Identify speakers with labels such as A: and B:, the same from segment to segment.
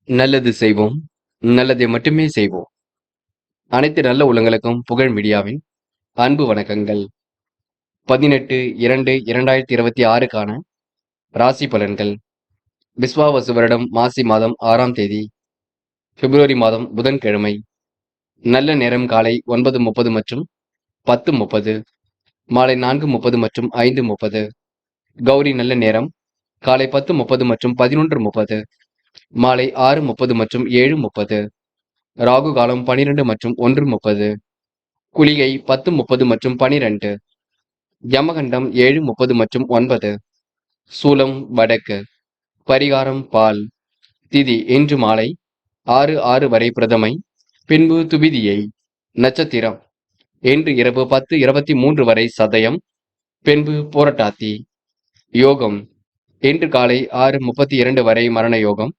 A: நல்லது செய்வோம். நல்லதை மட்டுமே செய்வோம். அனைத்து நல்ல உள்ளங்களுக்கும் புகழ் மீடியாவின் அன்பு வணக்கங்கள். 18/2/2026க்கான ராசி பலன்கள். விஸ்வாவசு வருடம் மாசி மாதம் 6ஆம் தேதி, பிப்ரவரி மாதம் புதன்கிழமை. நல்ல நேரம் காலை 9:30 மற்றும் 10:30, மாலை 4:30 மற்றும் 5:30. கௌரி நல்ல நேரம் காலை 10:30 மற்றும் 11:30, மாலை 6:30 மற்றும் 7:30. ராகு காலம் 12 மற்றும் 1:30. குளிகை 10:30 மற்றும் 12. யமகண்டம் 7:30 மற்றும் 9. சூலம் வடக்கு. பரிகாரம் பால். திதி இன்று மாலை 6:06 வரை பிரதமை, பின்பு துபிதியை. நட்சத்திரம் இன்று இரவு 10:23 வரை சதயம், பின்பு போரட்டாத்தி. யோகம் இன்று காலை 6:32 வரை மரண யோகம்,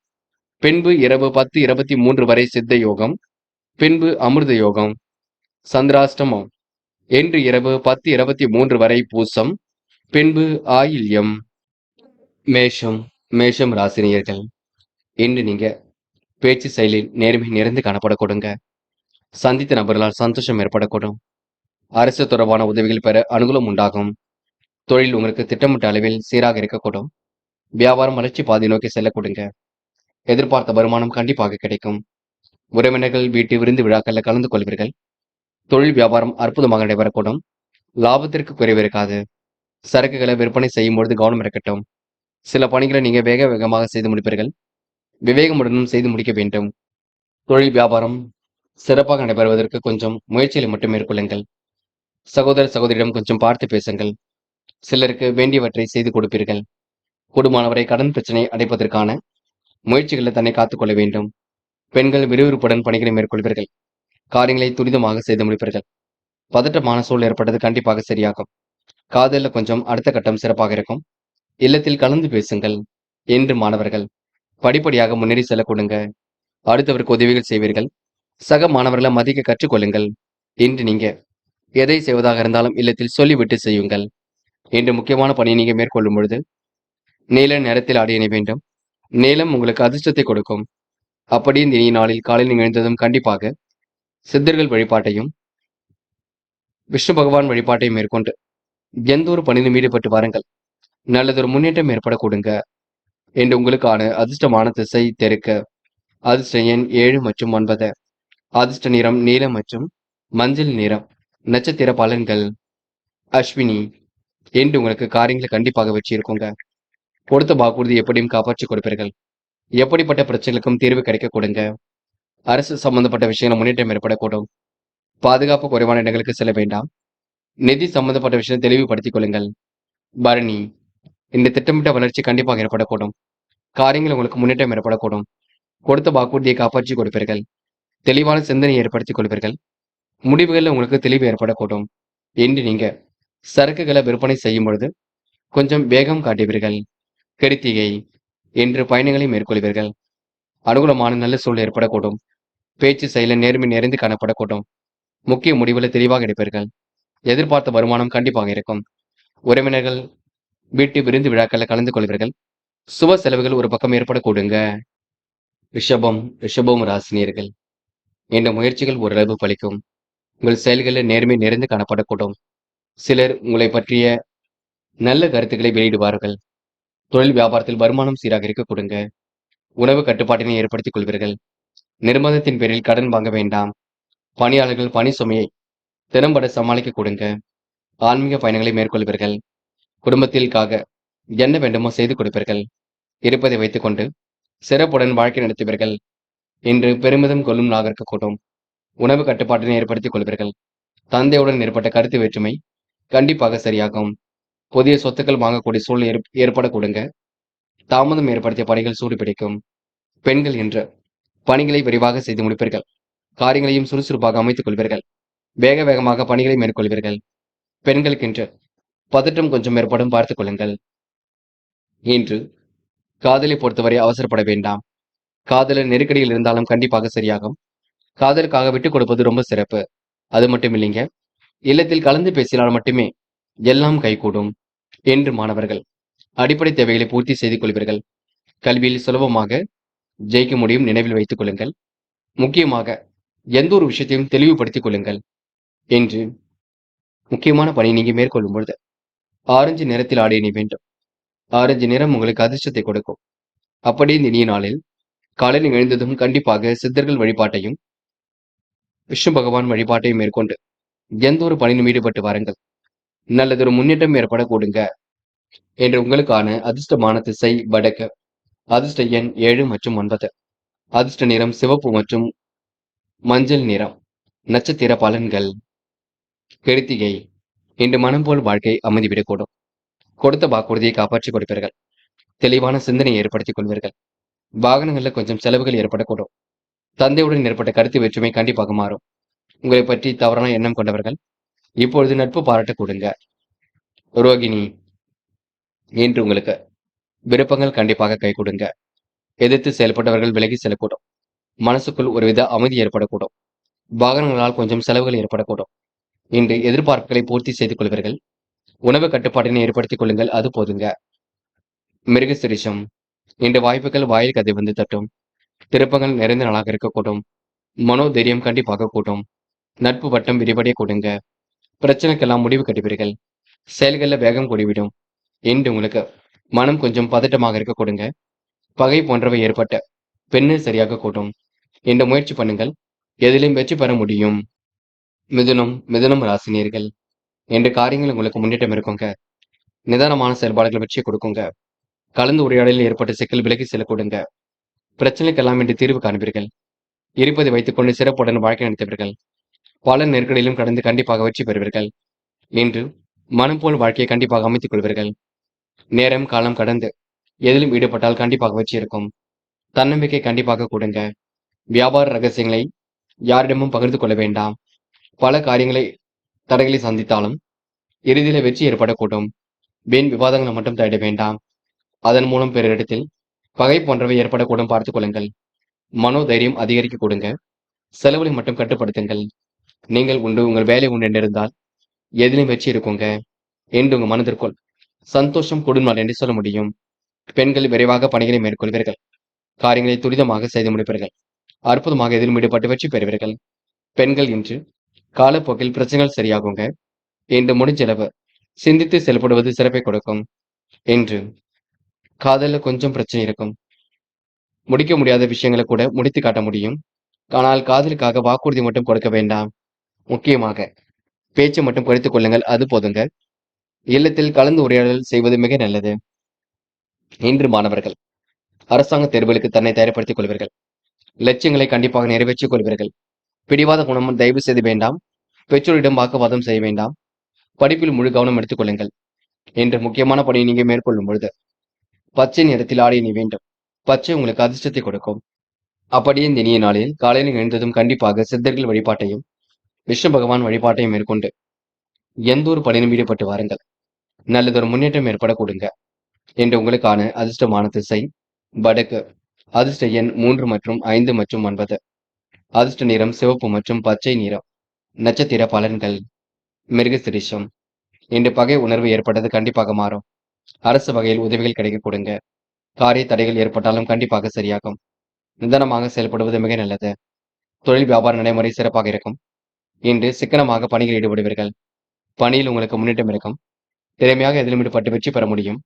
A: பின்பு இரவு 10:23 வரை சித்த யோகம், பின்பு அமிர்த யோகம். சந்திராஷ்டமம் இன்று இரவு 10:23 வரை பூசம், பின்பு ஆயில்யம். மேஷம் ராசினியர்கள். இன்று நீங்க பேச்சு செயலில் நேர்மை நிறைந்து காணப்படக்கூடுங்க. சந்தித்த நபர்களால் சந்தோஷம் ஏற்படக்கூடும். அரசு தொடர்பான உதவிகள் பெற அனுகூலம் உண்டாகும். தொழில் உங்களுக்கு திட்டமிட்ட அளவில் சீராக இருக்கக்கூடும். வியாபாரம் வளர்ச்சி பாதை நோக்கி செல்லக்கூடுங்க. எதிர்பார்த்த வருமானம் கண்டிப்பாக கிடைக்கும். உறவினர்கள் வீட்டு விருந்து விழாக்களில் கலந்து கொள்வீர்கள். தொழில் வியாபாரம் அற்புதமாக நடைபெறக்கூடும். லாபத்திற்கு குறைவு இருக்காது. சரக்குகளை விற்பனை செய்யும் பொழுது கவனம் இருக்கட்டும். சில பணிகளை நீங்க வேக வேகமாக செய்து முடிப்பீர்கள். விவேகமுடனும் செய்து முடிக்க வேண்டும். தொழில் வியாபாரம் சிறப்பாக நடைபெறுவதற்கு கொஞ்சம் முயற்சிகளை மட்டும் மேற்கொள்ளுங்கள். சகோதர சகோதரியிடம் கொஞ்சம் பார்த்து பேசுங்கள். சிலருக்கு வேண்டியவற்றை செய்து கொடுப்பீர்கள். கூடுமானவரை கடன் பிரச்சனை அடைப்பதற்கான முயற்சிகளை தன்னை காத்துக்கொள்ள வேண்டும். பெண்கள் விறுவிறுப்புடன் பணிகளை மேற்கொள்வீர்கள். காரியங்களை துரிதமாக செய்து முடிப்பீர்கள். பதட்டமான சூழல் ஏற்பட்டது கண்டிப்பாக சரியாகும். காதலில் கொஞ்சம் அடுத்த கட்டம் சிறப்பாக இருக்கும். இல்லத்தில் கலந்து பேசுங்கள். என்று மாணவர்கள் படிப்படியாக முன்னேறி செல்ல கொடுங்க. அடுத்தவருக்கு உதவிகள் செய்வீர்கள். சக மாணவர்களை மதிக்க கற்றுக்கொள்ளுங்கள். இன்று நீங்க எதை செய்வதாக இருந்தாலும் இல்லத்தில் சொல்லிவிட்டு செய்யுங்கள். இன்று முக்கியமான பணியை நீங்க மேற்கொள்ளும் பொழுது நீல நிறத்தில் ஆடை அணிய வேண்டும். நீலம் உங்களுக்கு அதிர்ஷ்டத்தை கொடுக்கும். அப்படி இந்த இனிய நாளில் காலையில் நீங்கள் எழுந்ததும் கண்டிப்பாக சித்தர்கள் வழிபாட்டையும் விஷ்ணு பகவான் வழிபாட்டையும் மேற்கொண்டு எந்த ஒரு பணியிலும் ஈடுபட்டு வாருங்கள். நல்லதொரு முன்னேற்றம் ஏற்பட கொடுங்க. என்று உங்களுக்கான அதிர்ஷ்டமான திசை தெற்கு. அதிர்ஷ்ட எண் 7 மற்றும் 9. அதிர்ஷ்ட நிறம் நீலம் மற்றும் மஞ்சள் நிறம். நட்சத்திர பலன்கள். அஸ்வினி. என்று உங்களுக்கு காரியங்களை கண்டிப்பாக வெற்றி இருக்குங்க. கொடுத்த வாக்குறுதி எப்படியும் காப்பாற்றி கொடுப்பீர்கள். எப்படிப்பட்ட பிரச்சனைகளுக்கும் தீர்வு கிடைக்க கொடுங்க. அரசு சம்பந்தப்பட்ட விஷயங்கள் முன்னேற்றம் ஏற்படக்கூடும். பாதுகாப்பு குறைவான இடங்களுக்கு செல்ல வேண்டாம். நிதி சம்பந்தப்பட்ட விஷயம் தெளிவுபடுத்திக் கொள்ளுங்கள். பரணி. இந்த திட்டமிட்ட வளர்ச்சி கண்டிப்பாக ஏற்படக்கூடும். காரியங்கள் உங்களுக்கு முன்னேற்றம் ஏற்படக்கூடும். கொடுத்த வாக்குறுதியை காப்பாற்றி கொடுப்பீர்கள். தெளிவான சிந்தனையை ஏற்படுத்திக் கொள்வீர்கள். முடிவுகளில் உங்களுக்கு தெளிவு ஏற்படக்கூடும். என்று நீங்க சரக்குகளை விற்பனை செய்யும் பொழுது கொஞ்சம் வேகம் காட்டுவீர்கள். கிருத்திகை. என்று பயணங்களை மேற்கொள்வீர்கள். அனுகூலமான நல்ல சூழல் ஏற்படக்கூடும். பேச்சு செயல நேர்மை நிறைந்து காணப்படக்கூடும். முக்கிய முடிவுகளை தெளிவாக எடுப்பீர்கள். எதிர்பார்த்த வருமானம் கண்டிப்பாக இருக்கும். உறவினர்கள் வீட்டு விருந்து விழாக்களில் கலந்து கொள்வீர்கள். சுப செலவுகள் ஒரு பக்கம் ஏற்படக்கூடுங்க. ரிஷபம் ராசினியர்கள். இந்த முயற்சிகள் ஓரளவு பலிக்கும். உங்கள் செயல்களில் நேர்மை நிறைந்து காணப்படக்கூடும். சிலர் உங்களை பற்றிய நல்ல கருத்துக்களை வெளியிடுவார்கள். தொழில் வியாபாரத்தில் வருமானம் சீராக இருக்க கொடுங்க. உணவு கட்டுப்பாட்டினை ஏற்படுத்திக் கொள்வீர்கள். நிர்பந்தத்தின் பேரில் கடன் வாங்க வேண்டாம். பணியாளர்கள் பணி சுமையை திறம்பட சமாளிக்க கொடுங்க. ஆன்மீக பயணங்களை மேற்கொள்வீர்கள். குடும்பத்திற்காக என்ன வேண்டுமோ செய்து கொடுப்பீர்கள். இருப்பதை வைத்துக்கொண்டு சிறப்புடன் வாழ்க்கை நடத்துவீர்கள். இன்று பெருமிதம் கொள்ளும் நாக இருக்கக்கூடும். உணவு கட்டுப்பாட்டினை ஏற்படுத்திக் கொள்வீர்கள். தந்தையுடன் ஏற்பட்ட கருத்து வேற்றுமை கண்டிப்பாக சரியாகும். புதிய சொத்துக்கள் வாங்கக்கூடிய சூழல் ஏற்பட கொடுங்க. தாமதம் ஏற்படுத்திய பணிகள் சூடுபிடிக்கும். பெண்கள் என்ற பணிகளை விரைவாக செய்து முடிப்பீர்கள். காரியங்களையும் சுறுசுறுப்பாக அமைத்துக் கொள்வீர்கள். வேக வேகமாக பணிகளை மேற்கொள்வீர்கள். பெண்களுக்கென்று பதற்றம் கொஞ்சம் ஏற்படும் பார்த்துக் கொள்ளுங்கள். இன்று காதலை பொறுத்தவரை அவசரப்பட வேண்டாம். காதலர் நெருக்கடியில் இருந்தாலும் கண்டிப்பாக சரியாகும். காதலுக்காக விட்டுக் கொடுப்பது ரொம்ப சிறப்பு. அது மட்டும் இல்லைங்க, இல்லத்தில் கலந்து பேசினால் மட்டுமே எல்லாம் கைகூடும். என்று மாணவர்கள் அடிப்படை தேவைகளை பூர்த்தி செய்து கொள்வீர்கள். கல்வியில் சுலபமாக ஜெயிக்க முடியும் நினைவில் வைத்துக் கொள்ளுங்கள். முக்கியமாக எந்த ஒரு விஷயத்தையும் தெளிவுபடுத்திக் கொள்ளுங்கள். என்று முக்கியமான பணி நீங்க மேற்கொள்ளும் பொழுது ஆரஞ்சு நிறத்தில் ஆடை அணிய வேண்டும். ஆரஞ்சு நிறம் உங்களுக்கு அதிர்ஷ்டத்தை கொடுக்கும். அப்படியே இந்த இனிய நாளில் காலையில் எழுந்ததும் கண்டிப்பாக சித்தர்கள் வழிபாட்டையும் விஷ்ணு பகவான் வழிபாட்டையும் மேற்கொண்டு எந்த ஒரு பணியிலும் ஈடுபட்டு வாருங்கள். நல்லதொரு முன்னேற்றம் ஏற்பட கொடுங்க. என்று உங்களுக்கான அதிர்ஷ்டமான திசை வடக்கு. அதிர்ஷ்ட எண் 7 மற்றும் 9. அதிர்ஷ்ட நிறம் சிவப்பு மற்றும் மஞ்சள் நிறம். நட்சத்திர பலன்கள். கிருத்திகை. இன்று மனம் போல் வாழ்க்கை அமைதிவிடக்கூடும். கொடுத்த வாக்குறுதியை காப்பாற்றிக் கொடுப்பீர்கள். தெளிவான சிந்தனையை ஏற்படுத்திக் கொள்வீர்கள். வாகனங்கள்ல கொஞ்சம் செலவுகள் ஏற்படக்கூடும். தந்தையுடன் ஏற்பட்ட கருத்து வேற்றுமை கண்டிப்பாக மாறும். உங்களை பற்றி தவறான எண்ணம் கொண்டவர்கள் இப்பொழுது நட்பு பாராட்ட கொடுங்க. ரோகிணி. இன்று உங்களுக்கு விருப்பங்கள் கண்டிப்பாக கை கொடுங்க. எதிர்த்து செயல்பட்டவர்கள் விலகி செல்லக்கூடும். மனசுக்குள் ஒருவித அமைதி ஏற்படக்கூடும். வாகனங்களால் கொஞ்சம் செலவுகள் ஏற்படக்கூடும். இன்று எதிர்பார்ப்புகளை பூர்த்தி செய்து கொள்வீர்கள். உணவு கட்டுப்பாட்டினை ஏற்படுத்திக் கொள்ளுங்கள், அது போதுங்க. மிருகசிரிஷம். இன்று வாய்ப்புகள் வாயில் கதை வந்து தட்டும். திருப்பங்கள் நிறைந்த நாளாக இருக்கக்கூடும். மனோதைரியம் கண்டிப்பாக கூட்டும். நட்பு வட்டம் விரிவடைய கொடுங்க. பிரச்சனைக்கெல்லாம் முடிவு கட்டுவீர்கள். செயல்களில் வேகம் கூடிவிடும். இன்று உங்களுக்கு மனம் கொஞ்சம் பதட்டமாக இருக்க கொடுங்க. பகை போன்றவை ஏற்பட்ட பெண்ணு சரியாக கூட்டும். இந்த முயற்சி பண்ணுங்கள், எதிலும் வெற்றி பெற முடியும். மிதுனம் ராசினியர்கள். என்ற காரியங்கள் உங்களுக்கு முன்னேற்றம் இருக்குங்க. நிதானமான செயல்பாடுகள் வெற்றியை கொடுக்குங்க. கலந்து உரையாடலில் ஏற்பட்ட சிக்கல் விலகி செல்ல கொடுங்க. பிரச்சனைக்கெல்லாம் இன்று தீர்வு காண்பீர்கள். இருப்பதை வைத்துக் கொண்டு சிறப்புடன் வாழ்க்கை நடத்துவீர்கள். பல நெருக்கடியிலும் கடந்து கண்டிப்பாக வெற்றி பெறுவீர்கள். இன்று மனம் போல் வாழ்க்கையை கண்டிப்பாக அமைத்துக் கொள்வீர்கள். நேரம் காலம் கடந்து எதிலும் ஈடுபட்டால் கண்டிப்பாக வெற்றி இருக்கும். தன்னம்பிக்கை கண்டிப்பாக கொடுங்க. வியாபார ரகசியங்களை யாரிடமும் பகிர்ந்து கொள்ள வேண்டாம். பல காரியங்களை தடைகளை சந்தித்தாலும் இறுதியில வெற்றி ஏற்படக்கூடும். வீண் விவாதங்களை மட்டும் தேட வேண்டாம். அதன் மூலம் பிறரிடத்தில் பகை போன்றவை ஏற்படக்கூடும், பார்த்துக் கொள்ளுங்கள். மனோதைரியம் அதிகரிக்க கொடுங்க. செலவுகளை மட்டும் கட்டுப்படுத்துங்கள். நீங்கள் உண்டு, உங்கள் வேலை உண்டு என்றிருந்தால் எதிலும் வெற்றி இருக்குங்க. என்று உங்க மனதிற்குள் சந்தோஷம் கொடுநாள் என்று சொல்ல முடியும். பெண்கள் விரைவாக பணிகளை மேற்கொள்வீர்கள். காரியங்களை துரிதமாக செய்து முடிப்பீர்கள். அற்புதமாக எதிலும் ஈடுபட்டு வெற்றி பெறுவீர்கள். பெண்கள் இன்று காலப்போக்கில் பிரச்சனைகள் சரியாகுங்க. இன்று முடிஞ்சளவு சிந்தித்து செயல்படுவது சிறப்பை கொடுக்கும். என்று காதல்ல கொஞ்சம் பிரச்சனை இருக்கும். முடிக்க முடியாத விஷயங்களை கூட முடித்து காட்ட முடியும். ஆனால் காதலுக்காக வாக்குறுதி மட்டும் கொடுக்க வேண்டாம். முக்கியமாக பேச்சை மட்டும் குறைத்துக் கொள்ளுங்கள், அது போதுங்க. இல்லத்தில் கலந்து உரையாடல் செய்வது மிக நல்லது. இன்று மாணவர்கள் அரசாங்க தேர்வுகளுக்கு தன்னை தயார்படுத்திக் கொள்வீர்கள். லட்சியங்களை கண்டிப்பாக நிறைவேற்றிக் கொள்வீர்கள். பிடிவாத குணம் தயவு செய்து வேண்டாம். பெற்றோரிடம் வாக்குவாதம் செய்ய வேண்டாம். படிப்பில் முழு கவனம் எடுத்துக் கொள்ளுங்கள். என்று முக்கியமான பணியை நீங்க மேற்கொள்ளும் பொழுது பச்சை நிறத்தில் ஆடை அணிய வேண்டும். பச்சை உங்களுக்கு அதிர்ஷ்டத்தை கொடுக்கும். அப்படியே இந்த இனிய நாளில் காலையில் எழுந்ததும் கண்டிப்பாக சித்தர்கள் வழிபாட்டையும் விஷ்ணு பகவான் வழிபாட்டையும் மேற்கொண்டு எந்த ஒரு பணியிலும் ஈடுபட்டு வாருங்கள். நல்லதொரு முன்னேற்றம் ஏற்பட கொடுங்க. என்று உங்களுக்கான அதிர்ஷ்டமான திசை வடக்கு. அதிர்ஷ்ட எண் 3 மற்றும் 5 மற்றும் 9. அதிர்ஷ்ட நிறம் சிவப்பு மற்றும் பச்சை நிறம். நட்சத்திர பலன்கள். மிருகசிரிஷம். இன்று பகை உணர்வு ஏற்பட்டது கண்டிப்பாக மாறும். அரசு வகையில் உதவிகள் கிடைக்க கொடுங்க. காரிய தடைகள் ஏற்பட்டாலும் கண்டிப்பாக சரியாகும். நிதானமாக செயல்படுவது மிக நல்லது. தொழில் வியாபார நடைமுறை சிறப்பாக இருக்கும். இன்று சிக்கனமாக பணியில் ஈடுபடுவீர்கள். பணியில் உங்களுக்கு முன்னேற்றம் இருக்கும். திறமையாக எதிலும் ஈடுபட்டு வெற்றி பெற முடியும்.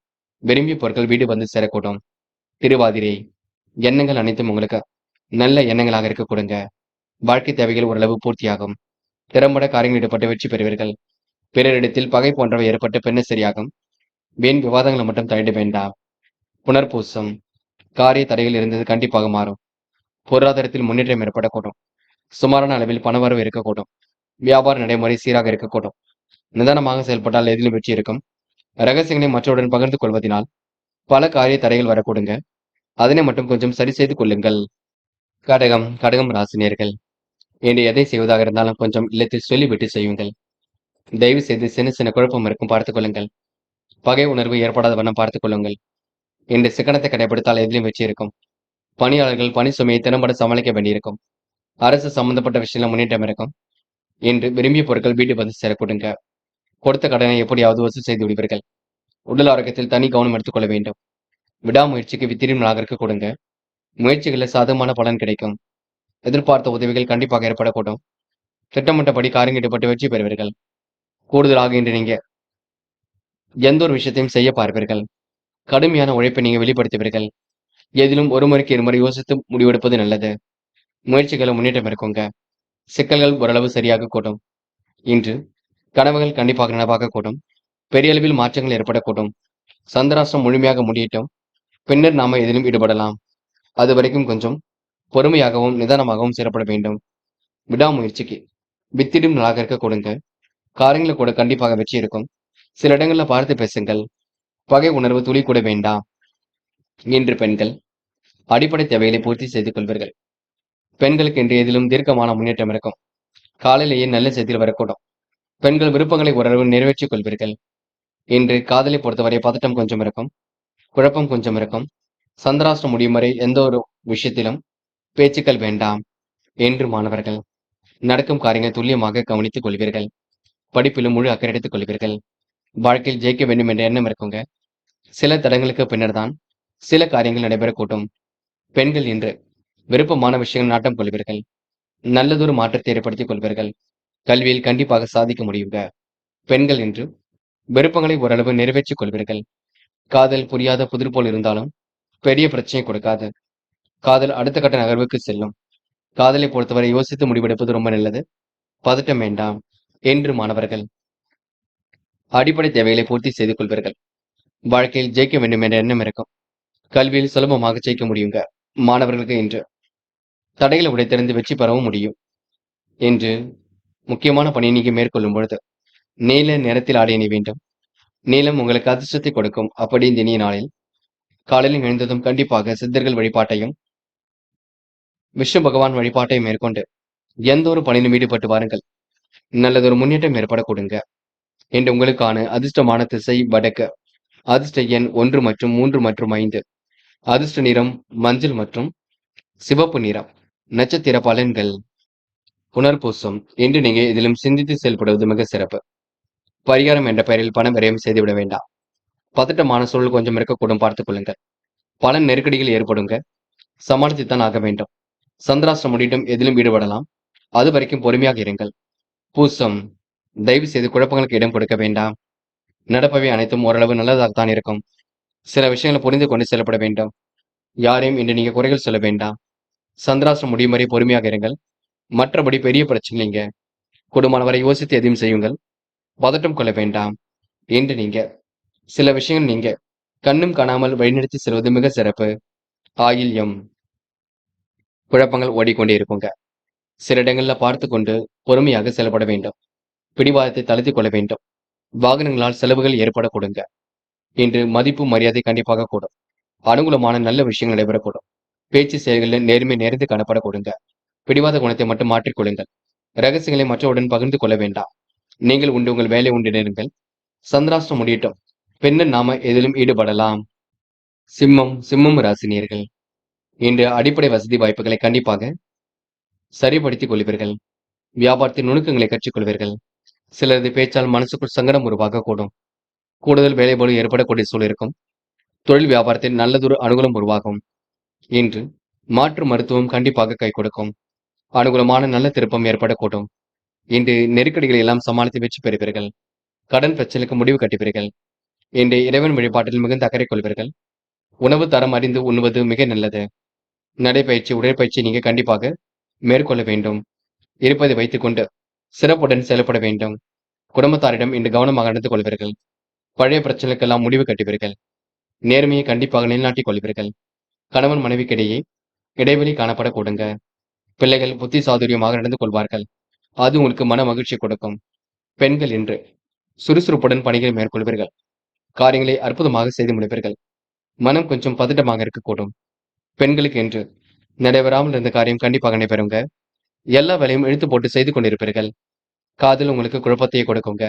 A: விரும்பிய பொருட்கள் வீடு வந்து சேரக்கூடும். திருவாதிரை. எண்ணங்கள் அனைத்தும் உங்களுக்கு நல்ல எண்ணங்களாக இருக்க கொடுங்க. வாழ்க்கை தேவைகள் ஓரளவு பூர்த்தியாகும். திறம்பட காரியங்கள் ஈடுபட்டு வெற்றி பெறுவீர்கள். பிறரிடத்தில் பகை போன்றவை ஏற்பட்டு பெண்ணு சரியாகும். வீண் விவாதங்களை மட்டும் தலையிட வேண்டாம். புனர்பூசம். காரிய தடைகள் இருந்தது கண்டிப்பாக மாறும். பொருளாதாரத்தில் முன்னேற்றம் ஏற்படக்கூடும். சுமாரான அளவில் பணவரவு இருக்கக்கூடும். வியாபார நடைமுறை சீராக இருக்கக்கூடும். நிதானமாக செயல்பட்டால் எதிலும் வெற்றி இருக்கும். ரகசியங்களை மற்றவுடன் பகிர்ந்து கொள்வதனால் பல காரிய தடைகள் வரக்கூடுங்க. அதனை மட்டும் கொஞ்சம் சரி செய்து கொள்ளுங்கள். கடகம் ராசினியர்கள். இன்று எதை செய்வதாக இருந்தாலும் கொஞ்சம் இல்லத்தில் சொல்லிவிட்டு செய்யுங்கள். தயவு செய்து சின்ன சின்ன குழப்பம் இருக்கும், பார்த்துக் கொள்ளுங்கள். பகை உணர்வு ஏற்படாத வண்ணம் பார்த்துக் கொள்ளுங்கள். இன்று சிக்கனத்தை கடைபிடித்தால் எதிலும் வெற்றி இருக்கும். பணியாளர்கள் பணி சுமையை திறம்பட சமாளிக்க வேண்டியிருக்கும். அரசு சம்பந்தப்பட்ட விஷயங்கள் முன்னேற்றம் இருக்கும். இன்று விரும்பிய பொருட்கள் வீட்டு வந்து சேரக்கூடுங்க. கொடுத்த கடனை எப்படியாவது வசூல் செய்து விடுவீர்கள். உடல் ஆரோக்கியத்தில் தனி கவனம் எடுத்துக்கொள்ள வேண்டும். விடாமுயற்சிக்கு வித்திரும் நாளாக இருக்க கொடுங்க. முயற்சிகளில் சாதகமான பலன் கிடைக்கும். எதிர்பார்த்த உதவிகள் கண்டிப்பாக ஏற்படக்கூடும். திட்டமிட்டபடி காரியங்கள் ஈடுபட்டு வெற்றி பெறுவீர்கள். கூடுதலாக இன்று நீங்க எந்த ஒரு விஷயத்தையும் செய்ய பார்ப்பீர்கள். கடுமையான உழைப்பை நீங்க வெளிப்படுத்துவீர்கள். எதிலும் ஒரு முறைக்கு இருமுறை யோசித்து முடிவெடுப்பது நல்லது. முயற்சிகளை முன்னேற்றம் இருக்குங்க. சிக்கல்கள் ஓரளவு சரியாக கூடும். இன்று கனவுகள் கண்டிப்பாக நனவாக கூடும். பெரிய அளவில் மாற்றங்கள் ஏற்படக்கூடும். சந்திராஷ்டிரம் முழுமையாக முடியட்டும். பின்னர் நாம எதிலும் ஈடுபடலாம். அது வரைக்கும் கொஞ்சம் பொறுமையாகவும் நிதானமாகவும் செயல்பட வேண்டும். விடாமுயற்சிக்கு வித்திடும் நாளாக இருக்க கொடுங்க. காரியங்களை கூட கண்டிப்பாக வெற்றி இருக்கும். சில இடங்கள்ல பார்த்து பேசுங்கள். பகை உணர்வு துளி கூட வேண்டாம். இன்று பெண்கள் அடிப்படை தேவைகளை பூர்த்தி செய்து கொள்வீர்கள். பெண்களுக்கு இன்று எதிலும் தீர்க்கமான முன்னேற்றம் இருக்கும். காலையிலேயே நல்ல செய்தியில் வரக்கூடும். பெண்கள் விருப்பங்களை ஓரளவு நிறைவேற்றிக் கொள்வீர்கள். இன்று காதலை பொறுத்தவரை பதட்டம் கொஞ்சம் இருக்கும். குழப்பம் கொஞ்சம் இருக்கும். சந்திராஷ்டிரம் முடியும் வரை எந்த ஒரு விஷயத்திலும் பேச்சுக்கள் வேண்டாம். என்று மாணவர்கள் நடக்கும் காரியங்களை துல்லியமாக கவனித்துக் கொள்வீர்கள். படிப்பிலும் முழு அக்கறை எடுத்துக் கொள்வீர்கள். வாழ்க்கையில் ஜெயிக்க வேண்டும் என்ற எண்ணம் இருக்குங்க. சில தடங்களுக்கு பின்னர் தான் சில காரியங்கள் நடைபெறக்கூடும். பெண்கள் இன்று விருப்பமான விஷயங்கள் நாட்டம் கொள்வீர்கள். நல்லதொரு மாற்றத்தை ஏற்படுத்திக் கொள்வீர்கள். கல்வியில் கண்டிப்பாக சாதிக்க முடியுங்க. பெண்கள் இன்று விருப்பங்களை ஓரளவு நிறைவேற்றிக் கொள்வீர்கள். காதல் புரியாத புதிர் போல் இருந்தாலும் பெரிய பிரச்சனை கொடுக்காது. காதல் அடுத்த கட்ட நகர்வுக்கு செல்லும். காதலை பொறுத்தவரை யோசித்து முடிவெடுப்பது ரொம்ப நல்லது. பதட்டம் வேண்டாம். என்று மாணவர்கள் அடிப்படை தேவைகளை பூர்த்தி செய்து கொள்வீர்கள். வாழ்க்கையில் ஜெயிக்க வேண்டும் என்ற எண்ணம் இருக்கும். கல்வியில் சுலபமாக ஜெயிக்க முடியுங்க. மாணவர்களுக்கு இன்று தடைகளை உடைத்தெறிந்து வெற்றி பெறவும் முடியும். இன்று முக்கியமான பணியை நீங்க மேற்கொள்ளும் பொழுது நீல நிறத்தில் ஆடை அணிய வேண்டும். நீலம் உங்களுக்கு அதிர்ஷ்டத்தை கொடுக்கும். அப்படி இந்த இனிய நாளில் காலையில் எழுந்ததும் கண்டிப்பாக சித்தர்கள் வழிபாட்டையும் விஷ்ணு பகவான் வழிபாட்டையும் மேற்கொண்டு எந்த ஒரு பணியிலும் ஈடுபட்டு வாருங்கள். நல்லதொரு முன்னேற்றம் ஏற்பட கொடுங்க. என்று உங்களுக்கான அதிர்ஷ்டமான திசை வடக்கு. அதிர்ஷ்ட எண் 1 மற்றும் 3 மற்றும் 5. அதிர்ஷ்ட நிறம் மஞ்சள் மற்றும் சிவப்பு நிறம். நட்சத்திர பலன்கள் புனர்பூசம். என்று நீங்க இதிலும் சிந்தித்து செயல்படுவது மிக சிறப்பு. பரிகாரம் என்ற பெயரில் பணம் விரயம் செய்துவிட வேண்டாம். பதட்டமான சூழல் கொஞ்சம் இருக்கக்கூடும், பார்த்துக் கொள்ளுங்கள். பல நெருக்கடிகள் ஏற்படுங்க. சமாளித்துத்தான் ஆக வேண்டும். சந்திராஷ்டிரம் முடிட்டும் எதிலும் ஈடுபடலாம். அது வரைக்கும் பொறுமையாக இருங்கள். பூசம். தயவு செய்து குழப்பங்களுக்கு இடம் கொடுக்க வேண்டாம். நடப்பவை அனைத்தும் ஓரளவு நல்லதாகத்தான் இருக்கும். சில விஷயங்களை புரிந்து கொண்டு செயல்பட வேண்டும். யாரையும் இன்று நீங்க குறைகள் சொல்ல வேண்டாம். சந்திராஷ்டிரம் முடியும் வரை பொறுமையாக இருங்கள். மற்றபடி பெரிய பிரச்சனை இல்லைங்க. கூடுமானவரை யோசித்து எதையும் செய்யுங்கள். பதட்டம் கொள்ள வேண்டாம். என்று நீங்க சில விஷயங்கள் நீங்க கண்ணும் காணாமல் வழிநடத்தி செல்வது மிக சிறப்பு. ஆயில்யம். குழப்பங்கள் ஓடிக்கொண்டே இருக்குங்க. சில இடங்கள்ல பார்த்து கொண்டு பொறுமையாக செயல்பட வேண்டும். பிடிவாதத்தை தளர்த்திக் கொள்ள வேண்டும். வாகனங்களால் செலவுகள் ஏற்பட கொடுங்க. இன்று மதிப்பு மரியாதை கண்டிப்பாக கூடும். அனுகூலமான நல்ல விஷயங்கள் நடைபெறக்கூடும். பேச்சு செயல்களில் நேர்மை நிறைந்து காணப்பட கொடுங்க. பிடிவாத குணத்தை மட்டும் மாற்றிக் கொள்ளுங்கள். ரகசியங்களை மற்றவுடன் பகிர்ந்து கொள்ள வேண்டாம். நீங்கள் உண்டு உங்கள் வேலை உண்டு நேருங்கள். சந்திராஷ்டிரம் முடியட்டும். பின்னர் நாம எதிலும் ஈடுபடலாம். சிம்மம் ராசினியர்கள் இன்று அடிப்படை வசதி வாய்ப்புகளை கண்டிப்பாக சரிப்படுத்திக் கொள்வீர்கள். வியாபாரத்தின் நுணுக்கங்களை கற்றுக்கொள்வீர்கள். சிலரது பேச்சால் மனசுக்குள் சங்கடம் உருவாக கூடும். கூடுதல் வேலைபோடு ஏற்படக்கூடிய சூழல் இருக்கும். தொழில் வியாபாரத்தில் நல்லதொரு அனுகூலம் உருவாகும். இன்று மாற்று மருத்துவம் கண்டிப்பாக கை கொடுக்கும். அனுகூலமான நல்ல திருப்பம் ஏற்படக்கூடும். இன்று நெருக்கடிகளை எல்லாம் சமாளித்து வெற்றி பெறுவீர்கள். கடன் பிரச்சனைக்கு முடிவு கட்டுவீர்கள். இன்று இறைவன் வழிபாட்டில் மிகுந்த அக்கறை கொள்வீர்கள். உணவு தரம் அறிந்து உண்ணுவது மிக நல்லது. நடைபயிற்சி உடற்பயிற்சி நீங்க கண்டிப்பாக மேற்கொள்ள வேண்டும். இருப்பதை வைத்துக் கொண்டு சிறப்புடன் செயல்பட வேண்டும். குடும்பத்தாரிடம் இன்று கவனமாக நடந்து கொள்வீர்கள். பழைய பிரச்சனைக்கெல்லாம் முடிவு கட்டுவீர்கள். நேர்மையை கண்டிப்பாக நிலைநாட்டிக் கொள்வீர்கள். கணவன் மனைவிக்கிடையே இடைவெளி காணப்பட கொடுங்க. பிள்ளைகள் புத்தி சாதுரியமாக நடந்து கொள்வார்கள். அது உங்களுக்கு மன மகிழ்ச்சி கொடுக்கும். பெண்கள் இன்று சுறுசுறுப்புடன் பணிகளை மேற்கொள்வீர்கள். காரியங்களை அற்புதமாக செய்து முடிப்பீர்கள். மனம் கொஞ்சம் பதட்டமாக இருக்கக்கூடும். பெண்களுக்கு என்று நடைபெறாமல் இருந்த காரியம் கண்டிப்பாக நடைபெறுங்க. எல்லா வேலையும் இழுத்து போட்டு செய்து கொண்டிருப்பீர்கள். காதல் உங்களுக்கு குழப்பத்தையே கொடுக்குங்க.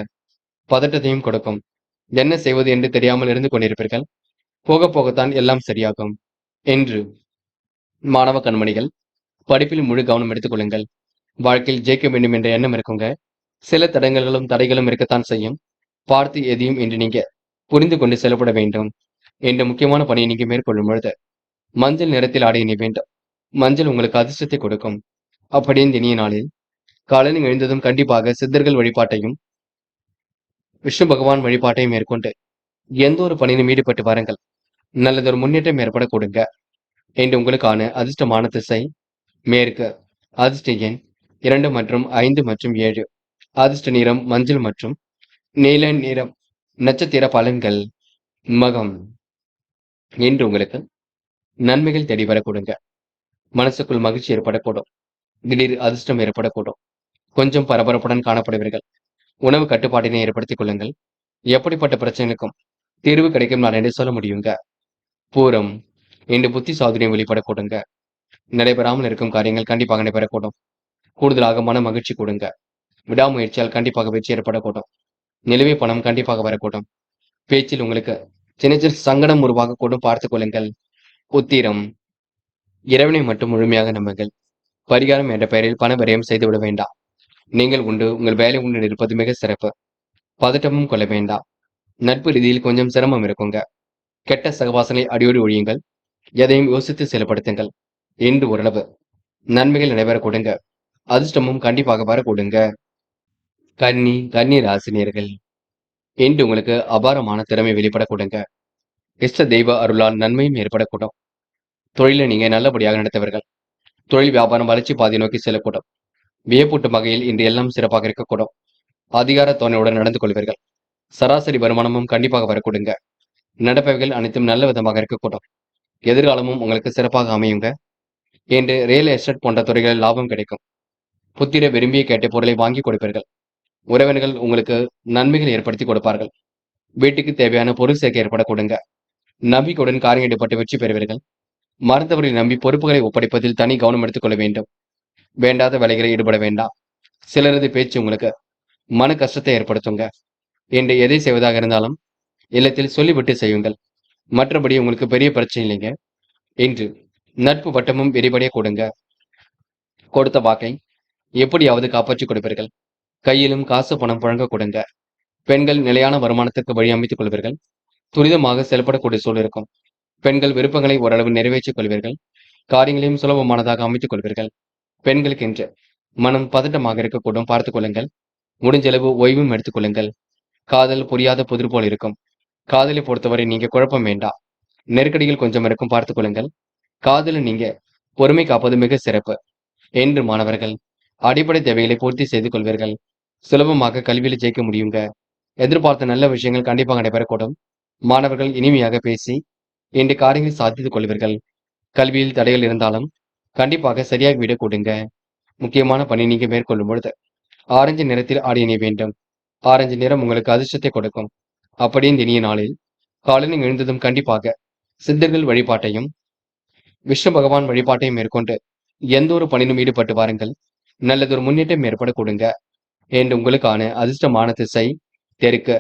A: பதட்டத்தையும் கொடுக்கும். என்ன செய்வது என்று தெரியாமல் இருந்து கொண்டிருப்பீர்கள். போக போகத்தான் எல்லாம் சரியாகும். என்று மாணவ கண்மணிகள் படிப்பில் முழு கவனம் எடுத்துக் கொள்ளுங்கள். வாழ்க்கையில் ஜெயிக்க வேண்டும் என்ற எண்ணம் இருக்குங்க. சில தடைகளும் இருக்கத்தான் செய்யும். பார்த்து எதையும் இன்று நீங்க புரிந்து கொண்டு செயல்பட வேண்டும். என்ற முக்கியமான பணியை நீங்க மேற்கொள்ளும் பொழுது மஞ்சள் நிறத்தில் ஆடை அணிய வேண்டும். மஞ்சள் உங்களுக்கு அதிர்ஷ்டத்தை கொடுக்கும். அப்படி இந்த இனிய நாளில் காலையில் எழுந்ததும் கண்டிப்பாக சித்தர்கள் வழிபாட்டையும் விஷ்ணு பகவான் வழிபாட்டையும் மேற்கொண்டு எந்த ஒரு பணியிலும் ஈடுபட்டு வாருங்கள். நல்லதொரு முன்னேற்றம் ஏற்பட கொடுங்க. இன்று உங்களுக்கான அதிர்ஷ்டமான திசை மேற்கு. அதிர்ஷ்ட எண் 2 மற்றும் 5 மற்றும் 7. அதிர்ஷ்ட நிறம் மஞ்சள் மற்றும் நீல நிறம். நட்சத்திர பலன்கள். மகம். இன்று உங்களுக்கு நன்மைகள் தேடி வர கொடுங்க. மனசுக்குள் மகிழ்ச்சி ஏற்படக்கூடும். திடீர் அதிர்ஷ்டம் ஏற்படக்கூடும். கொஞ்சம் பரபரப்புடன் காணப்படுவீர்கள். உணவு கட்டுப்பாட்டினை ஏற்படுத்திக் கொள்ளுங்கள். எப்படிப்பட்ட பிரச்சனைகளுக்கும் தீர்வு கிடைக்கும் நான் என்று சொல்ல முடியுங்க. பூரம். இன்று புத்தி சாதுரியம் வெளிப்பட கொடுங்க. நடைபெறாமல் இருக்கும் காரியங்கள் கண்டிப்பாக நடைபெறக்கூடும். கூடுதலாக மன மகிழ்ச்சி கொடுங்க. விடாமுயற்சியால் கண்டிப்பாக வெற்றி ஏற்படக்கூடும். நிலுவை பணம் கண்டிப்பாக வரக்கூடும். பேச்சில் உங்களுக்கு சின்ன சின்ன சங்கடம் உருவாகக்கூடும், பார்த்துக் கொள்ளுங்கள். உத்திரம். இறைவனை மட்டும் முழுமையாக நம்புங்கள். பரிகாரம் என்ற பெயரில் பண விரயம் செய்துவிட வேண்டாம். நீங்கள் உண்டு, உங்கள் வேலை உண்டு இருப்பது மிக சிறப்பு. பதட்டமும் கொள்ள வேண்டாம். நட்பு ரீதியில் கொஞ்சம் சிரமம் இருக்குங்க. கெட்ட சகவாசனை அடியோடு ஒழியுங்கள். எதையும் யோசித்து செயல்படுத்துங்கள். இன்று ஓரளவு நன்மைகள் நடைபெற கொடுங்க. அதிர்ஷ்டமும் கண்டிப்பாக வர கொடுங்க. கன்னி ராசினியர்கள். இன்று உங்களுக்கு அபாரமான திறமை வெளிப்பட கொடுங்க. இஷ்ட தெய்வ அருளால் நன்மையும் ஏற்படக்கூடும். தொழிலை நீங்க நல்லபடியாக நடத்தவர்கள். தொழில் வியாபாரம் வளர்ச்சி பாதை நோக்கி செல்லக்கூடும். வியப்பூட்டும் வகையில் இன்று எல்லாம் சிறப்பாக இருக்கக்கூடும். அதிகார தோணையுடன் நடந்து கொள்வீர்கள். சராசரி வருமானமும் கண்டிப்பாக வரக்கூடுங்க. நடப்பவைகள் அனைத்தும் நல்ல விதமாக இருக்கக்கூடும். எதிர்காலமும் உங்களுக்கு சிறப்பாக அமையுங்க. இன்று ரியல் எஸ்டேட் போன்ற துறைகளில் லாபம் கிடைக்கும். புத்திர விரும்பிய கேட்ட பொருளை வாங்கி கொடுப்பீர்கள். உறவினர்கள் உங்களுக்கு நன்மைகள் ஏற்படுத்தி கொடுப்பார்கள். வீட்டுக்கு தேவையான பொருள் சேர்க்கை ஏற்பட கொடுங்க. நம்பிக்கையுடன் காரியம் ஈடுபட்டு வெற்றி பெறுவீர்கள். மருத்துவரை நம்பி பொறுப்புகளை ஒப்படைப்பதில் தனி கவனம் எடுத்துக் கொள்ள வேண்டும். வேண்டாத வேலைகளை ஈடுபட வேண்டாம். சிலரது பேச்சு உங்களுக்கு மன கஷ்டத்தை ஏற்படுத்துங்க. இன்று எதை செய்வதாக இருந்தாலும் இல்லத்தில் சொல்லிவிட்டு செய்யுங்கள். மற்றபடி உங்களுக்கு பெரிய பிரச்சனை இல்லைங்க. இன்று நட்பு வட்டமும் விரிவடைய கொடுங்க. கொடுத்த வாக்கை எப்படியாவது காப்பாற்றிக் கொடுப்பீர்கள். கையிலும் காசு பணம் புழங்க கொடுங்க. பெண்கள் நிலையான வருமானத்திற்கு வழி அமைத்துக் கொள்வீர்கள். துரிதமாக செயல்படக்கூடிய சூழல் இருக்கும். பெண்கள் விருப்பங்களை ஓரளவு நிறைவேற்றிக் கொள்வீர்கள். காரியங்களையும் சுலபமானதாக அமைத்துக் கொள்வீர்கள். பெண்களுக்கு என்று மனம் பதட்டமாக இருக்கக்கூடும், பார்த்துக் கொள்ளுங்கள். முடிஞ்சளவு ஓய்வும் எடுத்துக் கொள்ளுங்கள். காதல் புரியாத புதிர் போல் இருக்கும். காதலை பொறுத்தவரை நீங்க குழப்பம் வேண்டாம். நெருக்கடிகள் கொஞ்சம் இருக்கும், பார்த்துக் கொள்ளுங்கள். காதலில் நீங்க பொறுமை காப்பது மிக சிறப்பு. என்று மாணவர்கள் அடிப்படை தேவைகளை பூர்த்தி செய்து கொள்வீர்கள். சுலபமாக கல்வியில் ஜெயிக்க முடியுங்க. எதிர்பார்த்த நல்ல விஷயங்கள் கண்டிப்பாக நடைபெறக்கூடும். மாணவர்கள் இனிமையாக பேசி இன்று காரியங்களை சாதித்துக் கொள்வீர்கள். கல்வியில் தடைகள் இருந்தாலும் கண்டிப்பாக சரியாக விட கொடுங்க. முக்கியமான பணி நீங்க மேற்கொள்ளும் பொழுது ஆரஞ்சு நிறத்தில் ஆடை அணிய வேண்டும். ஆரஞ்சு நிறம் உங்களுக்கு அதிர்ஷ்டத்தை கொடுக்கும். அப்படி இந்த இனிய நாளில் காலையில் எழுந்ததும் கண்டிப்பாக சித்தர்கள் வழிபாட்டையும் விஷ்ணு பகவான் வழிபாட்டையும் மேற்கொண்டு எந்த ஒரு பணியிலும் ஈடுபட்டு வாருங்கள். நல்லதொரு முன்னேற்றம் ஏற்பட கொடுங்க. என்று உங்களுக்கான அதிர்ஷ்டமான திசை தெற்கு.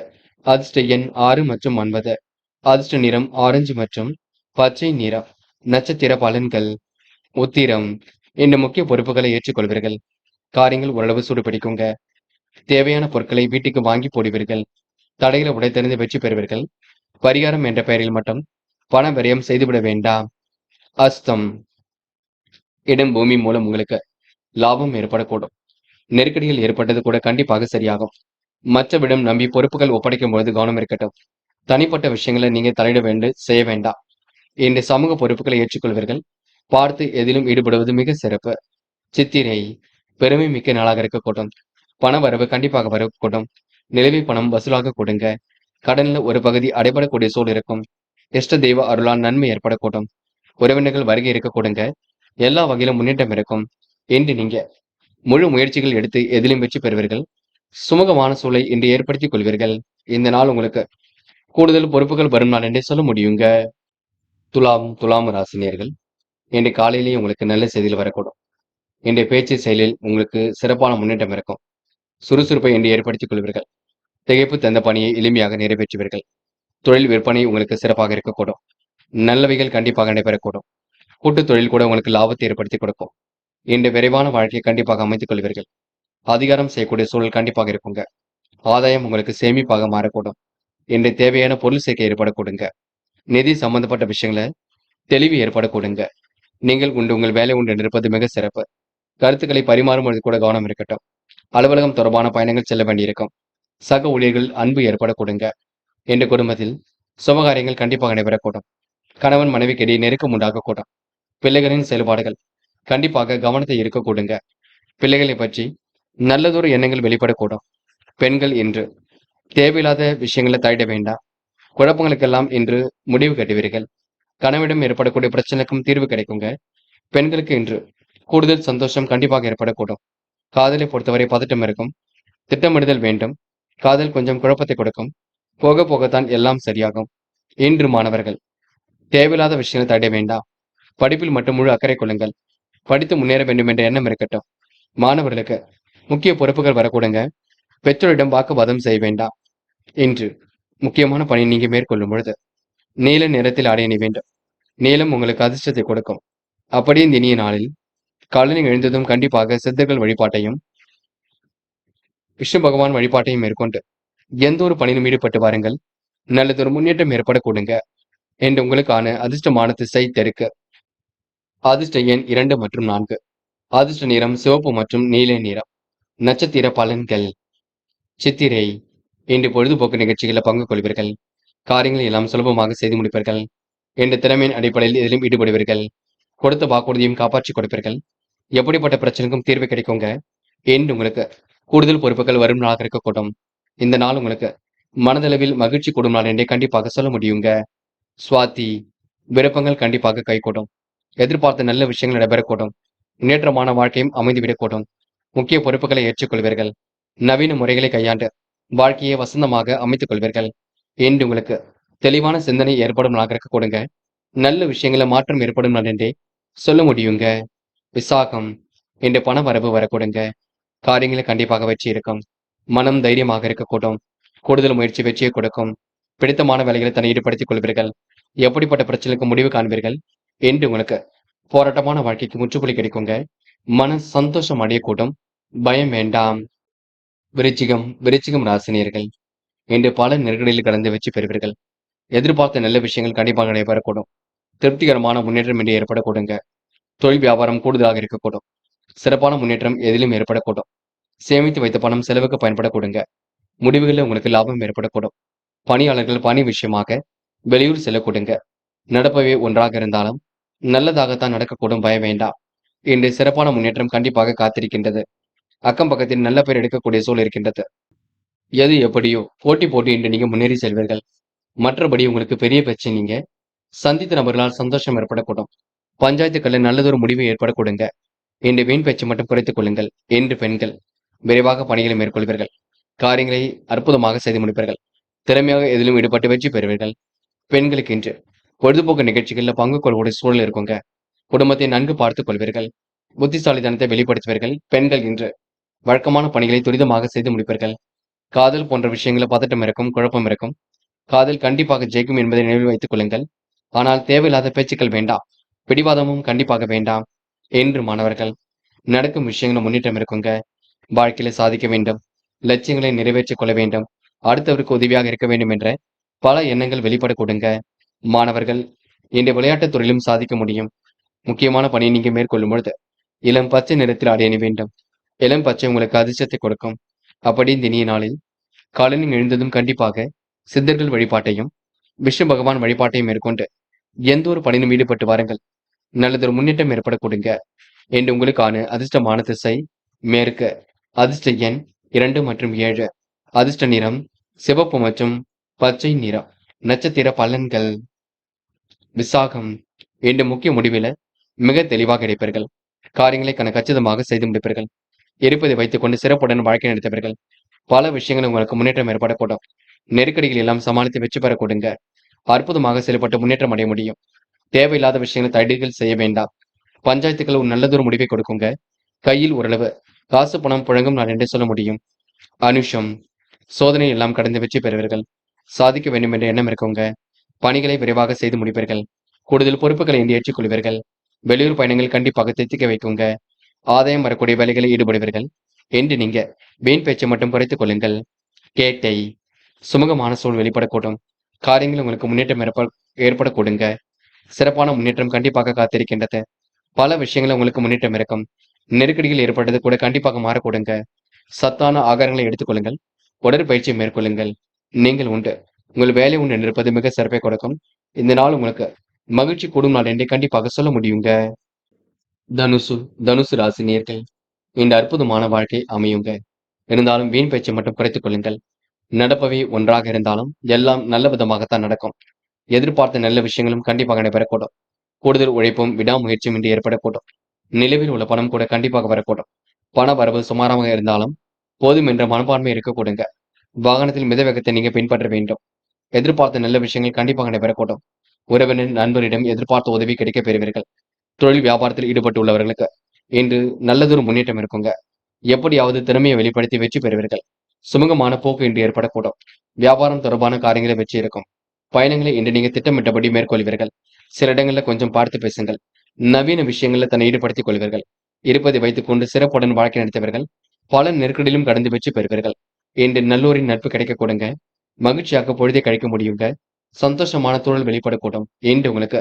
A: அதிர்ஷ்ட எண் 6 மற்றும் 9. அதிர்ஷ்ட நிறம் ஆரஞ்சு மற்றும் பச்சை நிறம். நட்சத்திர பலன்கள். உத்திரம். இந்த முக்கிய பொறுப்புகளை ஏற்றுக்கொள்வீர்கள். காரியங்கள் ஓரளவு சூடுபிடிக்குங்க. தேவையான பொருட்களை வீட்டுக்கு வாங்கி போடுவீர்கள். தடைகளை உடைத்தறிந்து வெற்றி பெறுவீர்கள். பரிகாரம் என்ற பெயரில் மட்டும் பண விரயம் செய்துவிட வேண்டாம். அஸ்தம். இடம் பூமி மூலம் உங்களுக்கு லாபம் ஏற்படக்கூடும். நெருக்கடிகள் ஏற்பட்டது கூட கண்டிப்பாக சரியாகும். மற்றவிடம் நம்பி பொறுப்புகள் ஒப்படைக்கும் பொழுது கவனம் இருக்கட்டும். தனிப்பட்ட விஷயங்களை நீங்க தலையிட செய்ய வேண்டாம். இன்று சமூக பொறுப்புகளை ஏற்றுக்கொள்வீர்கள். பார்த்து எதிலும் ஈடுபடுவது மிக சிறப்பு. சித்திரை. பெருமை மிக்க நாளாக இருக்கக்கூடும். பண வரவு கண்டிப்பாக வரக்கூடும். நிலுவை பணம் வசூலாக கொடுங்க. கடன்ல ஒரு பகுதி அடைபடக்கூடிய சூழல் இருக்கும். இஷ்ட தெய்வ அருளால் நன்மை ஏற்படக்கூடும். உறவினர்கள் வருகை இருக்க கொடுங்க. எல்லா வகையிலும் முன்னேற்றம் இருக்கும். இன்று நீங்க முழு முயற்சிகள் எடுத்து எதிலும் வெற்றி பெறுவீர்கள். சுமூகமான சூழலை இன்று ஏற்படுத்திக் கொள்வீர்கள். இந்த நாள் உங்களுக்கு கூடுதல் பொறுப்புகள் வரும் நாள் என்றே சொல்ல முடியுங்க. துலாம் ராசினியர்கள். இன்று காலையிலேயே உங்களுக்கு நல்ல செய்திகள் வரக்கூடும். இன்றைய பேச்சு செயலில் உங்களுக்கு சிறப்பான முன்னேற்றம் இருக்கும். சுறுசுறுப்பை இன்று ஏற்படுத்திக் கொள்வீர்கள். திகைப்பு தந்த பணியை எளிமையாக நிறைவேற்றுவீர்கள். தொழில் விற்பனை உங்களுக்கு சிறப்பாக இருக்கக்கூடும். நல்லவைகள் கண்டிப்பாக நடைபெறக்கூடும். கூட்டுத் தொழில் கூட உங்களுக்கு லாபத்தை ஏற்படுத்தி கொடுக்கும். இன்று விரைவான வாழ்க்கையை கண்டிப்பாக அமைத்துக் கொள்வீர்கள். அதிகாரம் செய்யக்கூடிய சூழல் கண்டிப்பாக இருக்குங்க. ஆதாயம் உங்களுக்கு சேமிப்பாக மாறக்கூடும். இன்று தேவையான பொருள் சேர்க்கை ஏற்பட கொடுங்க. நிதி சம்பந்தப்பட்ட விஷயங்களை தெளிவு ஏற்படக்கூடுங்க. நீங்கள் உண்டு உங்கள் வேலை உண்டு என்று இருப்பது மிக சிறப்பு. கருத்துக்களை பரிமாறும்பொழுது கூட கவனம் இருக்கட்டும். அலுவலகம் தொடர்பான பயணங்கள் செல்ல வேண்டியிருக்கும். சக ஊழியர்கள் அன்பு ஏற்படக்கூடுங்க. என்ற குடும்பத்தில் சுபகாரியங்கள் கண்டிப்பாக நடைபெறக்கூடும். கணவன் மனைவிக்கிடையே நெருக்கம் உண்டாகக்கூடும். பிள்ளைகளின் செயல்பாடுகள் கண்டிப்பாக கவனத்தை இருக்கக்கூடுங்க. பிள்ளைகளை பற்றி நல்லதொரு எண்ணங்கள் வெளிப்படக்கூடும். பெண்கள் என்று தேவையில்லாத விஷயங்களை தலையிட வேண்டாம். குழப்பங்களுக்கெல்லாம் இன்று முடிவு கட்டுவீர்கள். கணவனிடம் ஏற்படக்கூடிய பிரச்சனைக்கும் தீர்வு கிடைக்குங்க. பெண்களுக்கு இன்று கூடுதல் சந்தோஷம் கண்டிப்பாக ஏற்படக்கூடும். காதலை பொறுத்தவரை பதட்டம் இருக்கும். திட்டமிடுதல் வேண்டும். காதல் கொஞ்சம் குழப்பத்தை கொடுக்கும். போக போகத்தான் எல்லாம் சரியாகும். இன்று மாணவர்கள் தேவையில்லாத விஷயங்களை தலையிட வேண்டாம். படிப்பில் மட்டும் முழு அக்கறை கொள்ளுங்கள். படித்து முன்னேற வேண்டும் என்ற எண்ணம் இருக்கட்டும். மாணவர்களுக்கு முக்கிய பொறுப்புகள் வரக்கூடுங்க. பெற்றோரிடம் வாக்குவாதம் செய்ய வேண்டாம். இன்று முக்கியமான பணி நீங்க மேற்கொள்ளும் பொழுது நீல நிறத்தில் ஆடை அணி வேண்டும். நீலம் உங்களுக்கு அதிர்ஷ்டத்தை கொடுக்கும். அப்படியே இந்த இனிய நாளில் காலையில் எழுந்ததும் கண்டிப்பாக சித்தர்கள் வழிபாட்டையும் விஷ்ணு பகவான் வழிபாட்டையும் மேற்கொண்டு எந்த ஒரு பணியிலும் ஈடுபட்டு வாருங்கள். நல்லதொரு முன்னேற்றம் ஏற்படக்கூடுங்க. என்று உங்களுக்கான அதிர்ஷ்டமான திசை தெற்கு. அதிர்ஷ்ட எண் 2 மற்றும் 4. அதிர்ஷ்ட நிறம் சிவப்பு மற்றும் நீல நிறம். நட்சத்திர பலன்கள். சித்திரை. இன்று பொழுதுபோக்கு நிகழ்ச்சிகளில் பங்கு கொள்வீர்கள். காரியங்களை எல்லாம் சுலபமாக செய்து முடிப்பீர்கள். என்ற திறமையின் அடிப்படையில் இதிலும் ஈடுபடுவீர்கள். கொடுத்த வாக்குறுதியும் காப்பாற்றி கொடுப்பீர்கள். எப்படிப்பட்ட பிரச்சனைக்கும் தீர்வு கிடைக்குங்க. என்று உங்களுக்கு கூடுதல் பொறுப்புகள் வரும் நாளாக இருக்கக்கூடும். இந்த நாள் உங்களுக்கு மனதளவில் மகிழ்ச்சி கூடும் நாள் என்றே கண்டிப்பாக சொல்ல முடியுங்க. சுவாதி. விருப்பங்கள் கண்டிப்பாக கைகூடும். எதிர்பார்த்த நல்ல விஷயங்கள் நடைபெறக்கூடும். முன்னேற்றமான வாழ்க்கையும் அமைந்துவிடக்கூடும். முக்கிய பொறுப்புகளை ஏற்றுக்கொள்வீர்கள். நவீன முறைகளை கையாண்டு வாழ்க்கையை வசந்தமாக அமைத்துக் கொள்வீர்கள். என்று உங்களுக்கு தெளிவான சிந்தனை ஏற்படும் நாளாக இருக்கக்கூடுங்க. நல்ல விஷயங்கள மாற்றம் ஏற்படும் நாள் என்றே சொல்ல முடியுங்க. விசாகம். என்று பண வரவு வரக்கூடுங்க. காரியங்களை கண்டிப்பாக வெற்றி இருக்கும். மனம் தைரியமாக இருக்கக்கூடும். கூடுதல் முயற்சி வெற்றியை கொடுக்கும். பிடித்தமான வேலைகளை தன்னை ஈடுபடுத்திக் கொள்வீர்கள். எப்படிப்பட்ட பிரச்சனைக்கு முடிவு காண்பீர்கள். என்று உங்களுக்கு போராட்டமான வாழ்க்கைக்கு முற்றுப்புள்ளி கிடைக்குங்க. மன சந்தோஷம் அடையக்கூடும். பயம் வேண்டாம். விருச்சிகம் ராசினியர்கள் இன்று பல நெருக்கடியில் கடந்து வெற்றி பெறுவீர்கள். எதிர்பார்த்த நல்ல விஷயங்கள் கண்டிப்பாக நடைபெறக்கூடும். திருப்திகரமான முன்னேற்றம் என்று ஏற்படக்கூடுங்க. தொழில் வியாபாரம் கூடுதலாக இருக்கக்கூடும். சிறப்பான முன்னேற்றம் எதிலும் ஏற்படக்கூடும். சேமித்து வைத்த பணம் செலவுக்கு பயன்படக்கூடுங்க. முடிவுகளில் உங்களுக்கு லாபம் ஏற்படக்கூடும். பணியாளர்கள் பணி விஷயமாக வெளியூர் செல்லக்கூடுங்க. நடப்பவே ஒன்றாக இருந்தாலும் நல்லதாகத்தான் நடக்கக்கூடும். பயம் வேண்டாம். இன்று சிறப்பான முன்னேற்றம் கண்டிப்பாக காத்திருக்கின்றது. அக்கம் பக்கத்தில் நல்ல பேர் எடுக்கக்கூடிய சூழல் இருக்கின்றது. எது எப்படியோ போட்டி என்று நீங்க முன்னேறி செல்வீர்கள். மற்றபடி உங்களுக்கு பெரிய பிரச்சனை நீங்க சந்தித்த நபர்களால் சந்தோஷம் ஏற்படக்கூடும். பஞ்சாயத்துக்களை நல்லதொரு முடிவு ஏற்படக்கூடுங்க. என்று வீண் பேச்சு மட்டும் குறைத்துக் கொள்ளுங்கள். என்று பெண்கள் விரைவாக பணிகளை மேற்கொள்வீர்கள். காரியங்களை அற்புதமாக செய்து முடிப்பீர்கள். திறமையாக எதிலும் ஈடுபட்டு வெற்றி பெறுவீர்கள். பெண்களுக்கு இன்று பொழுதுபோக்கு நிகழ்ச்சிகளில் பங்கு கொள்ளக்கூடிய சூழல் இருக்குங்க. குடும்பத்தை நன்கு பார்த்துக் கொள்வீர்கள். புத்திசாலித்தனத்தை வெளிப்படுத்துவீர்கள். பெண்கள் இன்று வழக்கமான பணிகளை துரிதமாக செய்து முடிப்பீர்கள். காதல் போன்ற விஷயங்களில் பதட்டம் இருக்கும், குழப்பம் இருக்கும். காதல் கண்டிப்பாக ஜெயிக்கும் என்பதை நினைவில் வைத்துக் கொள்ளுங்கள். ஆனால் தேவையில்லாத பேச்சுக்கள் வேண்டாம். பிடிவாதமும் கண்டிப்பாக வேண்டாம். என்று மாணவர்கள் நடக்கும் விஷயங்களும் முன்னேற்றம் இருக்குங்க. வாழ்க்கையில சாதிக்க வேண்டும். லட்சியங்களை நிறைவேற்றிக் கொள்ள வேண்டும். அடுத்தவருக்கு உதவியாக இருக்க வேண்டும் என்ற பல எண்ணங்கள் வெளிப்பட கொடுங்க. மாணவர்கள் இந்த விளையாட்டுத் துறையிலும் சாதிக்க முடியும். முக்கியமான பணியை நீங்க மேற்கொள்ளும் பொழுது இளம் பச்சை நிறத்தில் ஆடை அணி வேண்டும். இளம் பச்சை உங்களுக்கு அதிர்ஷ்டத்தை கொடுக்கும். அப்படி இந்த இனிய நாளில் காலையில் எழுந்ததும் கண்டிப்பாக சித்தர்கள் வழிபாட்டையும் விஷ்ணு பகவான் வழிபாட்டையும் மேற்கொண்டு எந்த ஒரு பணியிலும் ஈடுபட்டு வாருங்கள். நல்லதொரு முன்னேற்றம் ஏற்படக்கூடுங்க. என்று உங்களுக்கான அதிர்ஷ்டமான திசை மேற்கு. அதிர்ஷ்ட எண் 2 மற்றும் 7. அதிர்ஷ்ட நிறம் சிவப்பு மற்றும் பச்சை நிறம். நட்சத்திர பலன்கள். விசாகம். என்று முக்கிய முடிவில் மிக தெளிவாக இருப்பீர்கள். காரியங்களை கச்சிதமாக செய்து முடிப்பீர்கள். இருப்பதை வைத்துக் கொண்டு சிறப்புடன் வாழ்க்கை நடத்துவீர்கள். பல விஷயங்கள் உங்களுக்கு முன்னேற்றம் ஏற்படக்கூடும். நெருக்கடிகள் எல்லாம் சமாளித்து வெற்றி பெறக்கூடுங்க. அற்புதமாக செயல்பட்டு முன்னேற்றம் அடைய முடியும். தேவையில்லாத விஷயங்களை தடைகள் செய்ய வேண்டாம். பஞ்சாயத்துக்கள் ஒரு நல்லதொரு முடிவை கொடுக்குங்க. கையில் ஓரளவு காசு பணம் புழங்கும் நாள் என்றே சொல்ல முடியும். அனுஷம். சோதனை எல்லாம் கடந்து வெற்றி பெறுவீர்கள். சாதிக்க வேண்டும் என்ற எண்ணம் இருக்குங்க. பணிகளை விரைவாக செய்து முடிப்பீர்கள். கூடுதல் பொறுப்புகளை இன்று ஏற்றுக்கொள்வீர்கள். வெளியூர் பயணங்கள் கண்டிப்பாக தித்திக்க வைக்குங்க. ஆதாயம் வரக்கூடிய வேலைகளில் ஈடுபடுவீர்கள். என்று நீங்க வீண் பேச்சை மட்டும் குறைத்துக் கொள்ளுங்கள். கேட்டை. சுமூகமான சூழ் வெளிப்படக்கூடும். காரியங்கள் உங்களுக்கு முன்னேற்றம் ஏற்படக்கூடுங்க. சிறப்பான முன்னேற்றம் கண்டிப்பாக காத்திருக்கின்றது. பல விஷயங்கள்ல உங்களுக்கு முன்னேற்றம் இருக்கும். நெருக்கடிகள் ஏற்பட்டது கூட கண்டிப்பாக மாறக்கூடுங்க. சத்தான ஆகாரங்களை எடுத்துக்கொள்ளுங்கள். உடற்பயிற்சி மேற்கொள்ளுங்கள். நீங்கள் உண்டு. உங்கள் வேலை உண்டு நிற்பது மிக சிறப்பை கொடுக்கும். இந்த நாள் உங்களுக்கு மகிழ்ச்சி கூடும் நாள் என்றே கண்டிப்பாக சொல்ல முடியுங்க. தனுசு தனுசு ராசி நேயர்கள், இந்த அற்புதமான வாழ்க்கை அமையுங்க. இருந்தாலும் வீண் பேச்சை மட்டும் குறைத்துக் கொள்ளுங்கள். நடப்பவை ஒன்றாக இருந்தாலும் எல்லாம் நல்ல விதமாகத்தான் நடக்கும். எதிர்பார்த்த நல்ல விஷயங்களும் கண்டிப்பாக நடைபெறக்கூடும். கூடுதல் உழைப்பும் விடாமுயற்சியும் இன்றி ஏற்படக்கூடும். நிலுவையில் உள்ள பணம் கூட கண்டிப்பாக வரக்கூடும். பண வரவு சுமாராக இருந்தாலும் போதும் என்ற மனப்பான்மை இருக்கக்கூடுங்க. வாகனத்தில் மித வேகத்தை நீங்க பின்பற்ற வேண்டும். எதிர்பார்த்த நல்ல விஷயங்கள் கண்டிப்பாக நடைபெறக்கூடும். உறவினர் நண்பரிடம் எதிர்பார்த்த உதவி கிடைக்கப் பெறுவீர்கள். தொழில் வியாபாரத்தில் ஈடுபட்டு உள்ளவர்களுக்கு இன்று நல்லதொரு முன்னேற்றம் இருக்குங்க. எப்படியாவது திறமையை வெளிப்படுத்தி வெற்றி பெறுவீர்கள். சுமூகமான போக்கு இன்று ஏற்படக்கூடும். வியாபாரம் தொடர்பான காரியங்களை வெற்றி இருக்கும். பயணங்களை இன்று நீங்க திட்டமிட்டபடி மேற்கொள்வீர்கள். சில இடங்கள்ல கொஞ்சம் பார்த்து பேசுங்கள். நவீன விஷயங்கள்ல தன்னை ஈடுபடுத்திக் கொள்வீர்கள். இருப்பதை வைத்துக் கொண்டு சிறப்புடன் வாழ்க்கை நடத்துவீர்கள். பல நெருக்கடியிலும் கடந்து வெற்றி பெறுவீர்கள். இன்று நல்லோரின் நட்பு கிடைக்க கொடுங்க. மகிழ்ச்சியாக பொழுதை கழிக்க முடியுங்க. சந்தோஷமான சூழல் வெளிப்படக்கூடும். இன்று உங்களுக்கு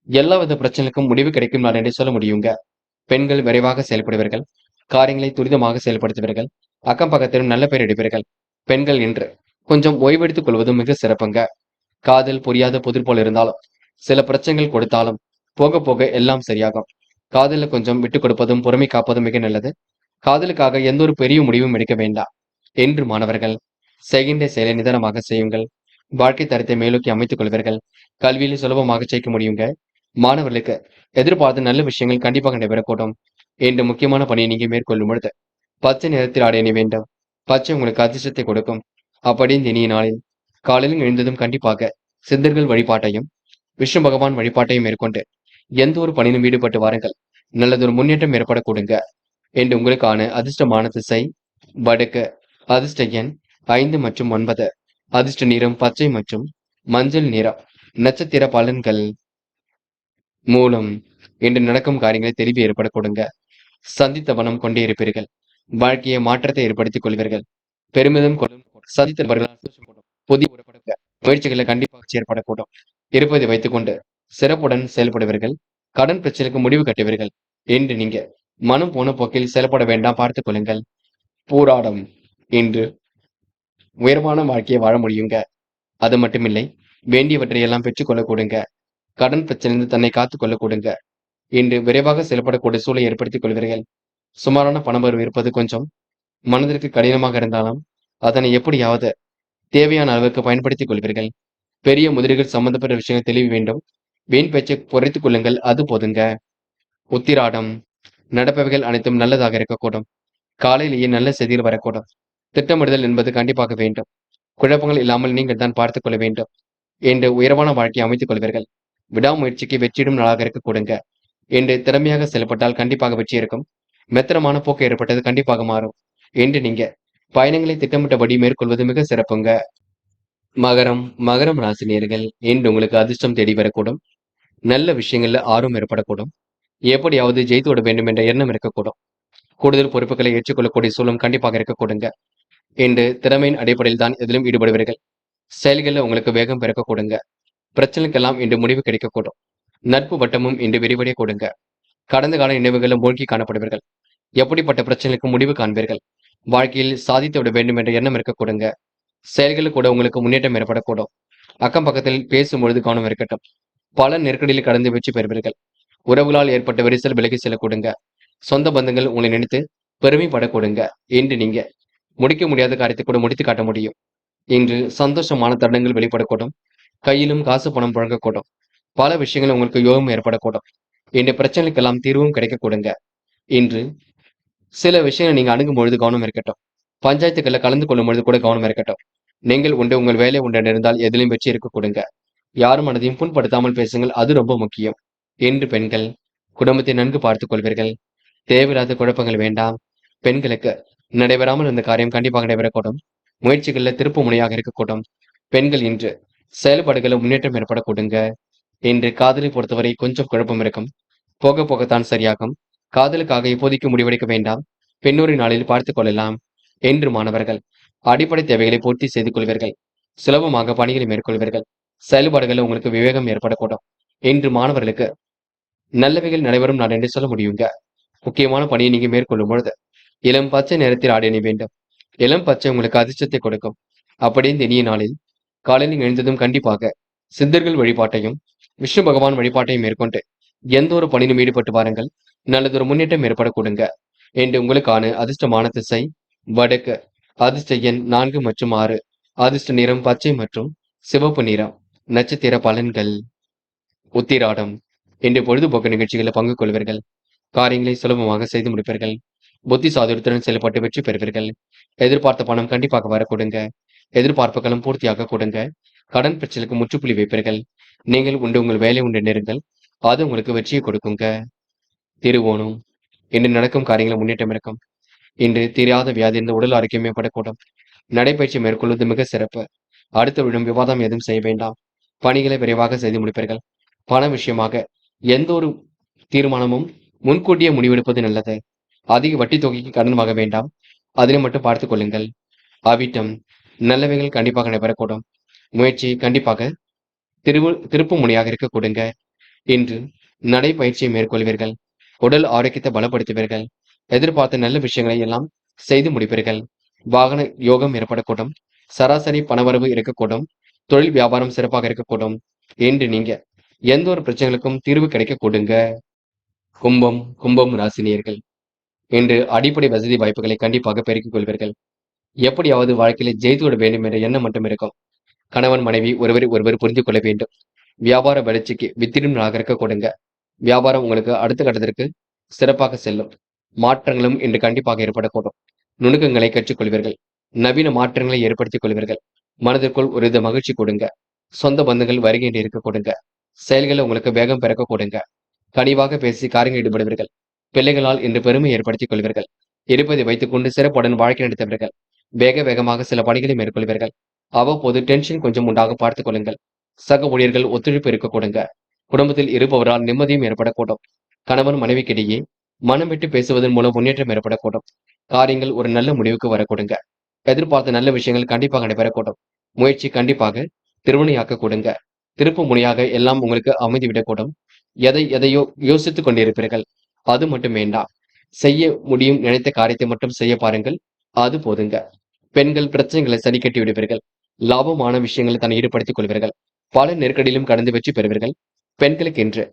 A: எல்லாவித பிரச்சனைக்கும் முடிவு கிடைக்கும் நாள் என்று சொல்ல முடியுங்க. பெண்கள் விரைவாக செயல்படுவீர்கள். காரியங்களை துரிதமாக செயல்படுத்துவீர்கள். அக்கம் பக்கத்திலும் நல்ல பெயர் எடுப்பீர்கள். பெண்கள் இன்று கொஞ்சம் ஓய்வெடுத்துக் கொள்வதும் மிக சிறப்புங்க. காதல் புரியாத புதிர் போல் இருந்தாலும் சில பிரச்சனைகள் கொடுத்தாலும் போக போக எல்லாம் சரியாகும். காதல கொஞ்சம் விட்டுக் கொடுப்பதும் பொறுமை காப்பதும் மிக நல்லது. காதலுக்காக எந்த ஒரு பெரிய முடிவும் எடுக்க வேண்டாம். என்று மாணவர்கள் செய்கின்ற செயலை நிதானமாக செய்யுங்கள். வாழ்க்கை தரத்தை மேலோக்கி அமைத்துக் கொள்வீர்கள். கல்வியில் சுலபமாக ஜெயிக்க முடியுங்க. மாணவர்களுக்கு எதிர்பார்த்த நல்ல விஷயங்கள் கண்டிப்பாக நடைபெறக்கூடும். என்று முக்கியமான பணியை நீங்க மேற்கொள்ளும் பொழுது பச்சை நிறத்தில் ஆடை அணிய வேண்டும். பச்சை உங்களுக்கு அதிர்ஷ்டத்தை கொடுக்கும். அப்படி இந்த இனிய நாளில் காலையில் எழுந்ததும் கண்டிப்பாக சித்தர்கள் வழிபாட்டையும் விஷ்ணு பகவான் வழிபாட்டையும் மேற்கொண்டு எந்த ஒரு பணியிலும் ஈடுபட்டு வாருங்கள். நல்லதொரு முன்னேற்றம் ஏற்படக்கூடுங்க. என்று உங்களுக்கான அதிர்ஷ்டமான திசை வடக்கு. அதிர்ஷ்ட எண் 5 மற்றும் 9. அதிர்ஷ்ட நிறம் பச்சை மற்றும் மஞ்சள் நிறம். நட்சத்திர பலன்கள். மூலம் இன்று நடக்கும் காரியங்களை தெளிவு ஏற்படக்கூடுங்க. சந்தித்த வனம் கொண்டே இருப்பீர்கள். வாழ்க்கையை மாற்றத்தை ஏற்படுத்திக் கொள்வீர்கள். பெருமிதம் கொள்ளும் சந்தித்தவர்களால் சந்தோஷப்படும். புதிய உறப்படுங்க முயற்சிகளை கண்டிப்பாக செயற்படக்கூடும். இருப்பதை வைத்துக் கொண்டு சிறப்புடன் செயல்படுவீர்கள். கடன் பிரச்சனைக்கு முடிவு கட்டுவீர்கள். என்று நீங்க மனம் போன போக்கில் செயல்பட வேண்டாம், பார்த்துக் கொள்ளுங்கள். போராடம் இன்று உயர்வான வாழ்க்கையை வாழ முடியுங்க. அது மட்டுமில்லை, வேண்டியவற்றை எல்லாம் பெற்றுக்கொள்ள கூடுங்க. கடன் பிரச்சனையிலிருந்து தன்னை காத்துக் கொள்ள கூடுங்க. இன்று விரைவாக செயல்படக்கூடிய சூழலை ஏற்படுத்திக் கொள்வீர்கள். சுமாரான பணவரவு இருப்பது கொஞ்சம் மனதிற்கு கடினமாக இருந்தாலும் அதனை எப்படியாவது தேவையான அளவுக்கு பயன்படுத்திக் கொள்வீர்கள். பெரிய முதலீடுகள் சம்பந்தப்பட்ட விஷயங்கள் தெளிவு வேண்டும். வீண் பேச்சை குறைத்துக் கொள்ளுங்கள், அது போதுங்க. உத்திராடம் நடப்பவைகள் அனைத்தும் நல்லதாக இருக்கக்கூடும். காலையிலேயே நல்ல செய்திகள் வரக்கூடும். திட்டமிடுதல் என்பது கண்டிப்பாக வேண்டும். குழப்பங்கள் இல்லாமல் நீங்கள் தான் பார்த்துக் கொள்ள வேண்டும். என்று உயர்வான வாழ்க்கையை அமைத்துக் கொள்வீர்கள். விடாமுயற்சிக்கு வெற்றியிடும் நாளாக இருக்க கொடுங்க. என்று திறமையாக செயல்பட்டால் கண்டிப்பாக வெற்றி இருக்கும். மெத்தனமான போக்கு ஏற்பட்டது கண்டிப்பாக மாறும். என்று நீங்க பயணங்களை திட்டமிட்டபடி மேற்கொள்வது மிக சிறப்புங்க. மகரம் ராசி நேயர்கள், இன்று உங்களுக்கு அதிர்ஷ்டம் தேடி வரக்கூடும். நல்ல விஷயங்கள்ல ஆர்வம் ஏற்படக்கூடும். எப்படியாவது ஜெயித்து விட வேண்டும் என்ற எண்ணம் இருக்கக்கூடும். கூடுதல் பொறுப்புகளை ஏற்றுக்கொள்ளக்கூடிய சூழலும் கண்டிப்பாக இருக்கக்கூடுங்க. இன்று திறமையின் அடிப்படையில் தான் எதிலும் ஈடுபடுவீர்கள். செயல்களில் உங்களுக்கு வேகம் பிறக்க கொடுங்க. பிரச்சனைக்கெல்லாம் இன்று முடிவு கிடைக்கக்கூடும். நட்பு வட்டமும் இன்று விரிவடைய கொடுங்க. கடந்த கால நினைவுகளும் மூழ்கி காணப்படுவீர்கள். எப்படிப்பட்ட பிரச்சனைக்கு முடிவு காண்பீர்கள். வாழ்க்கையில் சாதித்து விட வேண்டும் என்ற எண்ணம் இருக்க கொடுங்க. செயல்களில் கூட உங்களுக்கு முன்னேற்றம் ஏற்படக்கூடும். அக்கம் பக்கத்தில் பேசும்பொழுது கவனம் இருக்கட்டும். பல நெருக்கடியில் கடந்து வெற்றி பெறுவீர்கள். உறவுகளால் ஏற்பட்ட விரிசல் விலகி செல்ல கொடுங்க. சொந்த பந்தங்கள் உங்களை நினைத்து பெருமைப்பட கொடுங்க. இன்று நீங்க முடிக்க முடியாத காரியத்தை கூட முடித்து காட்ட முடியும். இன்று சந்தோஷமான தருணங்கள் வெளிப்படக்கூடும். கையிலும் காசு பணம் புழங்கக்கூடும். பல விஷயங்கள் உங்களுக்கு யோகம் ஏற்படக்கூடும். இன்று பிரச்சனைக்கெல்லாம் தீர்வும் கிடைக்க கொடுங்க. இன்று சில விஷயங்களை நீங்க அணுகும் பொழுது கவனம் இருக்கட்டும். பஞ்சாயத்துக்களை கலந்து கொள்ளும் பொழுது கூட கவனம் இருக்கட்டும். நீங்கள் உண்டு, உங்கள் வேலை உண்டு இருந்தால் எதிலும் வெற்றி இருக்க கொடுங்க. யாரும் மனதையும் புண்படுத்தாமல் பேசுங்கள், அது ரொம்ப முக்கியம். என்று பெண்கள் குடும்பத்தை நன்கு பார்த்துக் கொள்வீர்கள். தேவையில்லாத குழப்பங்கள் வேண்டாம். பெண்களுக்கு நடைபெறாமல் இருந்த காரியம் கண்டிப்பாக நடைபெறக்கூடும். முயற்சிகளில் திருப்பு முனையாக இருக்கக்கூடும். பெண்கள் இன்று செயல்பாடுகளை முன்னேற்றம் ஏற்படக்கூடுங்க. இன்று காதலை பொறுத்தவரை கொஞ்சம் குழப்பம் இருக்கும். போக போகத்தான் சரியாகும். காதலுக்காக இப்போதைக்கு முடிவெடுக்க வேண்டாம். பெண்ணொரு நாளில் பார்த்துக் கொள்ளலாம். என்று மாணவர்கள் அடிப்படை தேவைகளை பூர்த்தி செய்து கொள்வீர்கள். சுலபமாக பணிகளை மேற்கொள்வீர்கள். செயல்பாடுகளில் உங்களுக்கு விவேகம் ஏற்படக்கூடும். இன்று மாணவர்களுக்கு நல்லவைகள் நடைபெறும் நாள் என்று சொல்ல முடியுங்க. முக்கியமான பணியை நீங்க மேற்கொள்ளும் பொழுது இளம் பச்சை நிறத்தில் ஆடை அணி வேண்டும். இளம் பச்சை உங்களுக்கு அதிர்ஷ்டத்தை கொடுக்கும். அப்படியே இந்த இனிய நாளில் காலையில் எழுந்ததும் கண்டிப்பாக சித்தர்கள் வழிபாட்டையும் விஷ்ணு பகவான் வழிபாட்டையும் மேற்கொண்டு எந்த ஒரு பணியிலும் ஈடுபட்டு வாருங்கள். நல்லதொரு முன்னேற்றம் ஏற்படக்கூடுங்க. என்று உங்களுக்கான அதிர்ஷ்டமான திசை வடக்கு. அதிர்ஷ்ட எண் 4 மற்றும் 6. அதிர்ஷ்ட நிறம் பச்சை மற்றும் சிவப்பு நிறம். நட்சத்திர பலன்கள். உத்திராடம். இன்று பொழுதுபோக்கு நிகழ்ச்சிகளில் பங்கு கொள்வீர்கள். காரியங்களை சுலபமாக செய்து முடிப்பீர்கள். புத்தி சாதுரியத்துடன் செயல்பட்டு வெற்றி பெறுவீர்கள். எதிர்பார்த்த பணம் கண்டிப்பாக வரக்கூடுங்க. எதிர்பார்ப்புகளும் பூர்த்தியாக கொடுங்க. கடன் பிரச்சனைக்கு முற்றுப்புள்ளி வைப்பீர்கள். நீங்கள் உண்டு உங்கள் வேலை உண்டு நெருங்கள். அது உங்களுக்கு வெற்றியை கொடுக்குங்க. திருவோணம். இன்று நடக்கும் காரியங்கள் முன்னேற்றம் இருக்கும். இன்று தீராத வியாதி இந்த உடல் ஆரோக்கியம் மேம்படக்கூடும். நடைபயிற்சி மேற்கொள்வது மிக சிறப்பு. அடுத்த விடும் விவாதம் எதுவும் செய்ய வேண்டாம். பணிகளை விரைவாக செய்து முடிப்பீர்கள். பண விஷயமாக எந்த ஒரு தீர்மானமும் முன்கூட்டியே முடிவெடுப்பது நல்லது. அதிக வட்டி தொகைக்கு கடன் வாங்க வேண்டாம். அதனை மட்டும் பார்த்துக் கொள்ளுங்கள். அவிட்டம். நல்லவைகள் கண்டிப்பாக நடைபெறக்கூடும். முயற்சி கண்டிப்பாக திருப்பு முனையாக இருக்க கொடுங்க. இன்று நடைபயிற்சியை மேற்கொள்வீர்கள். உடல் ஆரோக்கியத்தை பலப்படுத்துவீர்கள். எதிர்பார்த்த நல்ல விஷயங்களை எல்லாம் செய்து முடிப்பீர்கள். வாகன யோகம் ஏற்படக்கூடும். சராசரி பணவரவு இருக்கக்கூடும். தொழில் வியாபாரம் சிறப்பாக இருக்கக்கூடும். இன்று நீங்க எந்த ஒரு பிரச்சனைகளுக்கும் தீர்வு கிடைக்க கொடுங்க. கும்பம் ராசினியர்கள். இன்று அடிப்படை வசதி வாய்ப்புகளை கண்டிப்பாக பெருக்கிக் கொள்வீர்கள். எப்படியாவது வாழ்க்கையில ஜெயித்து விட வேண்டும் என்ற எண்ணம் மட்டும் இருக்கும். கணவன் மனைவி ஒருவர் புரிந்து கொள்ள வேண்டும். வியாபார வளர்ச்சிக்கு வித்திடும் நாகரிக கொடுங்க. வியாபாரம் உங்களுக்கு அடுத்த கட்டத்திற்கு சிறப்பாக செல்லும். மாற்றங்களும் இன்று கண்டிப்பாக ஏற்படக்கூடும். நுணுக்கங்களை கற்றுக்கொள்வீர்கள். நவீன மாற்றங்களை ஏற்படுத்திக் கொள்வீர்கள். மனதிற்குள் ஒரு வித மகிழ்ச்சி கொடுங்க. சொந்த பந்துகள் வருகை இருக்க கொடுங்க. செயல்களை உங்களுக்கு வேகம் பிறக்க கொடுங்க. கனிவாக பேசி காரியங்கள் ஈடுபடுவீர்கள். பிள்ளைகளால் இன்று பெருமை ஏற்படுத்திக் கொள்வீர்கள். இருப்பதை வைத்துக் கொண்டு சிறப்புடன் வாழ்க்கை நடத்துவீர்கள். வேகமாக சில பணிகளை மேற்கொள்வீர்கள். அவ்வப்போது டென்ஷன் கொஞ்சம் உண்டாக பார்த்துக் கொள்ளுங்கள். சக ஊழியர்கள் ஒத்துழைப்பு இருக்க கொடுங்க. குடும்பத்தில் இருப்பவரால் நிம்மதியும் ஏற்படக்கூடும். கணவன் மனைவிக்கிடையே மனம் விட்டு பேசுவதன் மூலம் முன்னேற்றம் ஏற்படக்கூடும். காரியங்கள் ஒரு நல்ல முடிவுக்கு வரக்கூடுங்க. எதிர்பார்த்த நல்ல விஷயங்கள் கண்டிப்பாக நடைபெறக்கூடும். முயற்சி கண்டிப்பாக திருவினையாக்க கொடுங்க. திருப்பு முனையாக எல்லாம் உங்களுக்கு அமைதிவிடக்கூடும். எதையோ யோசித்துக் கொண்டிருப்பீர்கள். அது மட்டும் வேண்டாம். செய்ய முடியும் நினைத்த காரியத்தை மட்டும் செய்ய பாருங்கள். அது போதுங்க. பெண்கள் பிரச்சனைகளை சரி கட்டி விடுவீர்கள். லாபமான விஷயங்களை தன்னை ஈடுபடுத்திக் கொள்வீர்கள். பல நெருக்கடியிலும் கடந்து வெற்றி பெறுவீர்கள். பெண்களுக்கு என்று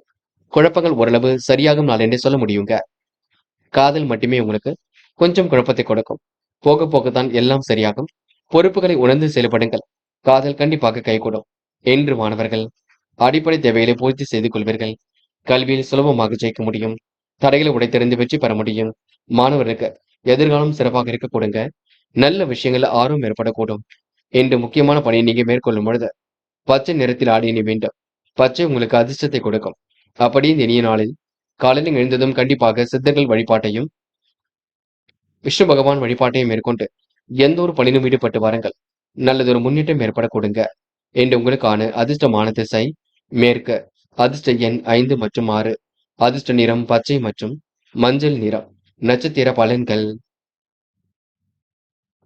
A: குழப்பங்கள் ஓரளவு சரியாகும் நாள் என்றே சொல்ல முடியுங்க. காதல் மட்டுமே உங்களுக்கு கொஞ்சம் குழப்பத்தை கொடுக்கும். போக போகத்தான் எல்லாம் சரியாகும். பொறுப்புகளை உணர்ந்து செயல்படுங்கள். காதல் கண்டிப்பாக கைகூடும். என்று மாணவர்கள் அடிப்படை தேவைகளை பூர்த்தி செய்து கொள்வீர்கள். கல்வியில் சுலபமாக ஜெயிக்க முடியும். தடைகளை உடைத்தெறிந்து வெற்றி பெற முடியும். மாணவர்களுக்கு எதிர்காலம் சிறப்பாக இருக்க கொடுங்க. நல்ல விஷயங்கள் ஆர்வம் ஏற்படக்கூடும். என்று முக்கியமான பணியை நீங்க மேற்கொள்ளும் பொழுது பச்சை நிறத்தில் ஆடி அணி வேண்டும். பச்சை உங்களுக்கு அதிர்ஷ்டத்தை கொடுக்கும். அப்படி இந்த இனிய நாளில் காலையில் எழுந்ததும் கண்டிப்பாக சித்தர்கள் வழிபாட்டையும் விஷ்ணு பகவான் வழிபாட்டையும் மேற்கொண்டு எந்த ஒரு பணியிலும் ஈடுபட்டு வாருங்கள். நல்லதொரு முன்னேற்றம் ஏற்பட கொடுங்க. என்று உங்களுக்கான அதிர்ஷ்டமான திசை மேற்கு. அதிர்ஷ்ட எண் 5 மற்றும் 6. அதிர்ஷ்ட நிறம் பச்சை மற்றும் மஞ்சள் நிறம். நட்சத்திர பலன்கள்.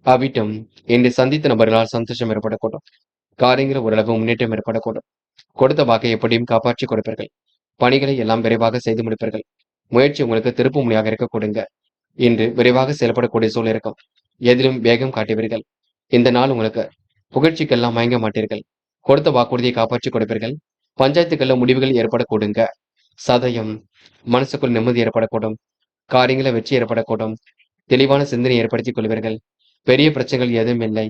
A: அவிட்டம். இன்று சந்தித்த நபர்களால் சந்தோஷம் ஏற்படக்கூடும். காரியங்கள் ஓரளவு முன்னேற்றம் ஏற்படக்கூடும். கொடுத்த வாக்கை எப்படியும் காப்பாற்றி கொடுப்பீர்கள். பணிகளை எல்லாம் விரைவாக செய்து முடிப்பீர்கள். முயற்சி உங்களுக்கு திருப்பு முனையாக இருக்க கொடுங்க. இன்று விரைவாக செயல்படக்கூடிய சூழல் இருக்கும். எதிலும் வேகம் காட்டுவீர்கள். இந்த நாள் உங்களுக்கு புகழ்ச்சிக்கெல்லாம் மயங்க மாட்டீர்கள். கொடுத்த வாக்குறுதியை காப்பாற்றி கொடுப்பீர்கள். பஞ்சாயத்துக்கெல்லாம் முடிவுகள் ஏற்பட கொடுங்க. சதயம். மனசுக்குள் நிம்மதி ஏற்படக்கூடும். காரியங்களை வெற்றி ஏற்படக்கூடும். தெளிவான சிந்தனை ஏற்படுத்திக் கொள்வீர்கள். பெரிய பிரச்சனைகள் எதுவும் இல்லை.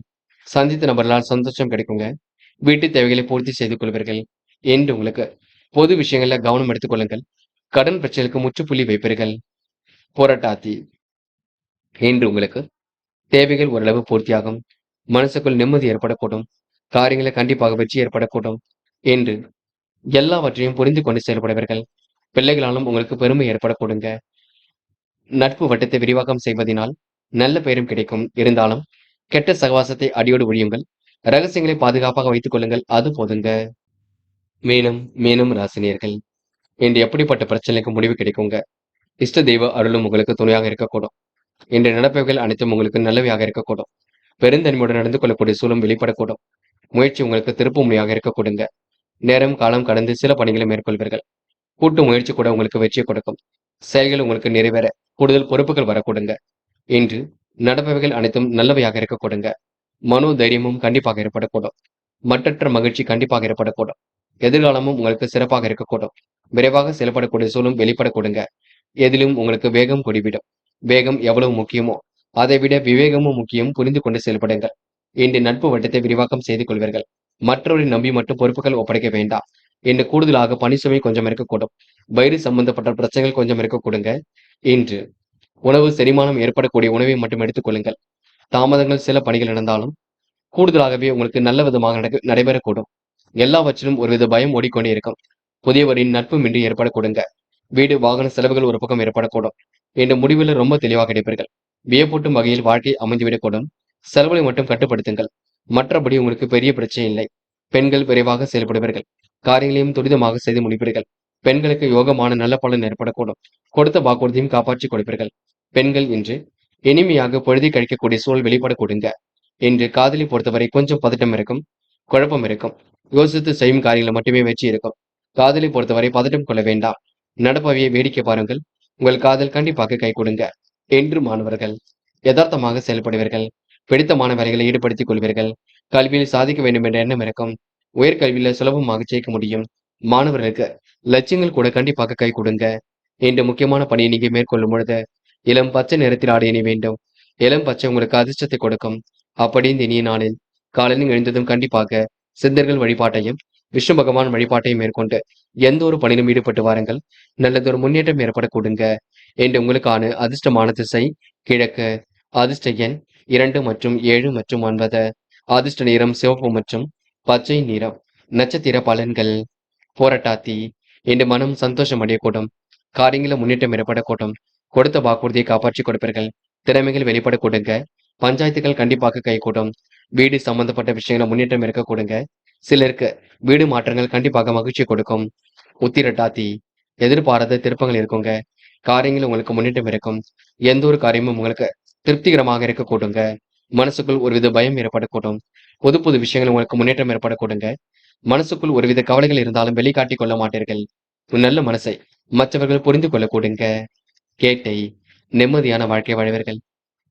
A: சந்தித்த நபர்களால் சந்தோஷம் கிடைக்குங்க. வீட்டு தேவைகளை பூர்த்தி செய்து கொள்வீர்கள். என்று உங்களுக்கு பொது விஷயங்கள்ல கவனம் எடுத்துக் கொள்ளுங்கள். கடன் பிரச்சனைக்கு முற்றுப்புள்ளி வைப்பீர்கள். போராட்டாத்தி. என்று உங்களுக்கு தேவைகள் ஓரளவு பூர்த்தியாகும். மனசுக்குள் நிம்மதி ஏற்படக்கூடும். காரியங்களை கண்டிப்பாக வெற்றி ஏற்படக்கூடும். என்று எல்லாவற்றையும் புரிந்து கொண்டு செயல்படுவீர்கள். பிள்ளைகளாலும் உங்களுக்கு பெருமை ஏற்படக்கூடுங்க. நட்பு வட்டத்தை விரிவாக்கம் செய்வதனால் நல்ல பெயரும் கிடைக்கும். இருந்தாலும் கெட்ட சகவாசத்தை அடியோடு ஒழியுங்கள். ரகசியங்களை பாதுகாப்பாக வைத்துக் கொள்ளுங்கள். அது போதுங்க. மீனம் ராசினியர்கள். இன்று எப்படிப்பட்ட பிரச்சனைக்கு முடிவு கிடைக்குங்க. இஷ்ட தெய்வ அருளும் உங்களுக்கு துணையாக இருக்கக்கூடும். இன்று நடப்பவைகள் அனைத்தும் உங்களுக்கு நல்லவையாக இருக்கக்கூடும். பெருந்தன்மையுடன் நடந்து கொள்ளக்கூடிய சூழலும் வெளிப்படக்கூடும். முயற்சி உங்களுக்கு திருப்பு முனையாக இருக்க கொடுங்க. நேரம் காலம் கடந்து சில பணிகளை மேற்கொள்வீர்கள். கூட்டு முயற்சி கூட உங்களுக்கு வெற்றியை கொடுக்கும். செயல்கள் உங்களுக்கு நிறைவேற கூடுதல் பொறுப்புகள் வரக்கூடுங்க. இன்று நடப்பவைகள் அனைத்தும் நல்லவையாக இருக்கக்கூடுங்க. மனோ தைரியமும் கண்டிப்பாக ஏற்படக்கூடும். மற்றற்ற மகிழ்ச்சி கண்டிப்பாக ஏற்படக்கூடும். எதிர்காலமும் உங்களுக்கு சிறப்பாக இருக்கக்கூடும். விரைவாக செயல்படக்கூடிய சூழலும் வெளிப்படக்கூடுங்க. எதிலும் உங்களுக்கு வேகம் கூடிவிடும். வேகம் எவ்வளவு முக்கியமோ அதை விட விவேகமும் முக்கியம், புரிந்து கொண்டு செயல்படுங்கள். இன்று நட்பு வட்டத்தை விரிவாக்கம் செய்து கொள்வீர்கள். மற்றவரை நம்பி மட்டும் பொறுப்புகள் ஒப்படைக்க வேண்டாம். இன்று கூடுதலாக பணி சுமை கொஞ்சம் இருக்கக்கூடும். வயிறு சம்பந்தப்பட்ட பிரச்சனைகள் கொஞ்சம் இருக்கக்கூடுங்க. இன்று உணவு செரிமானம் ஏற்படக்கூடிய உணவை மட்டும் எடுத்துக் கொள்ளுங்கள். தாமதங்கள் சில பணிகள் நடந்தாலும் கூடுதலாகவே உங்களுக்கு நல்ல விதமாக நடைபெறக்கூடும். எல்லாவற்றிலும் ஒருவித பயம் ஓடிக்கொண்டே இருக்கும். புதியவரின் நட்பும் இன்றி ஏற்படக்கூடுங்க. வீடு வாகன செலவுகள் ஒரு பக்கம் ஏற்படக்கூடும். என்ற முடிவில் ரொம்ப தெளிவாக கிடைப்பீர்கள். வியப்பூட்டும் வகையில் வாழ்க்கை அமைந்துவிடக்கூடும். செலவுகளை மட்டும் கட்டுப்படுத்துங்கள். மற்றபடி உங்களுக்கு பெரிய பிரச்சனை இல்லை. பெண்கள் விரைவாக செயல்படுவீர்கள். காரியங்களையும் துரிதமாக செய்து முடிப்பீர்கள். பெண்களுக்கு யோகமான நல்ல பலன் ஏற்படக்கூடும். கொடுத்த வாக்குறுதியும் காப்பாற்றிக் கொடுப்பீர்கள். பெண்கள் இன்று இனிமையாக பொழுதை கழிக்கக்கூடிய சூழல் வெளிப்படக்கூடுங்க. இன்று காதலை பொறுத்தவரை கொஞ்சம் பதட்டம் இருக்கும், குழப்பம் இருக்கும். யோசித்து செய்யும் காரியங்கள் மட்டுமே வெற்றி இருக்கும். காதலை பொறுத்தவரை பதட்டம் கொள்ள வேண்டாம். நடப்பவையை வேடிக்கை பாருங்கள். உங்கள் காதல் கண்டிப்பாக கை கொடுங்க. என்று மாணவர்கள் யதார்த்தமாக செயல்படுவீர்கள். பிடித்தமான வேலைகளை ஈடுபடுத்திக் கொள்வீர்கள். கல்வியில் சாதிக்க வேண்டும் என்ற எண்ணம் இருக்கும். உயர்கல்வியில சுலபமாக ஜெயிக்க முடியும். மாணவர்களுக்கு லட்சியங்கள் கூட கண்டிப்பாக கை கொடுங்க. இன்று முக்கியமான பணியை நீங்க மேற்கொள்ளும் பொழுது இளம் பச்சை நிறத்தில் ஆடை அணி வேண்டும். இளம் பச்சை உங்களுக்கு அதிர்ஷ்டத்தை கொடுக்கும். அப்படி இந்த இனிய நாளில் காலையில் எழுந்ததும் கண்டிப்பாக சித்தர்கள் வழிபாட்டையும் விஷ்ணு பகவான் வழிபாட்டையும் மேற்கொண்டு எந்த ஒரு பணியிலும் ஈடுபட்டு வாருங்கள். நல்லதொரு முன்னேற்றம் ஏற்பட கொடுங்க. என்று உங்களுக்கான அதிர்ஷ்டமான திசை கிழக்கு. அதிர்ஷ்ட எண் 2 மற்றும் 7 மற்றும் 9. அதிர்ஷ்ட நிறம் சிவப்பு மற்றும் பச்சை நிறம். நட்சத்திர பலன்கள். போராட்டாத்தி. இன்று மனம் சந்தோஷம் அடையக்கூடும். காரியங்களில் முன்னேற்றம் ஏற்படக்கூடும். கொடுத்த வாக்குறுதியை காப்பாற்றிக் கொடுப்பீர்கள். திறமைகள் வெளிப்பட கொடுங்க. பஞ்சாயத்துகள் கண்டிப்பாக கைகூடும். வீடு சம்பந்தப்பட்ட விஷயங்கள முன்னேற்றம் இருக்க கொடுங்க. சிலருக்கு வீடு மாற்றங்கள் கண்டிப்பாக மகிழ்ச்சி கொடுக்கும். உத்திரட்டாத்தி. எதிர்பாராத திருப்பங்கள் இருக்குங்க. காரியங்கள் உங்களுக்கு முன்னேற்றம் இருக்கும். எந்த ஒரு காரியமும் உங்களுக்கு திருப்திகரமாக இருக்க கூடுங்க. மனசுக்குள் ஒருவித பயம் ஏற்படக்கூடும். புது புது விஷயங்கள் உங்களுக்கு முன்னேற்றம் ஏற்படக்கூடுங்க. மனசுக்குள் ஒருவித கவலைகள் இருந்தாலும் வெளிக்காட்டிக் கொள்ள மாட்டீர்கள். உன் நல்ல மனசை மற்றவர்கள் புரிந்து கொள்ள கூடுங்க. கேட்டை. நிம்மதியான வாழ்க்கை வாழ்வீர்கள்.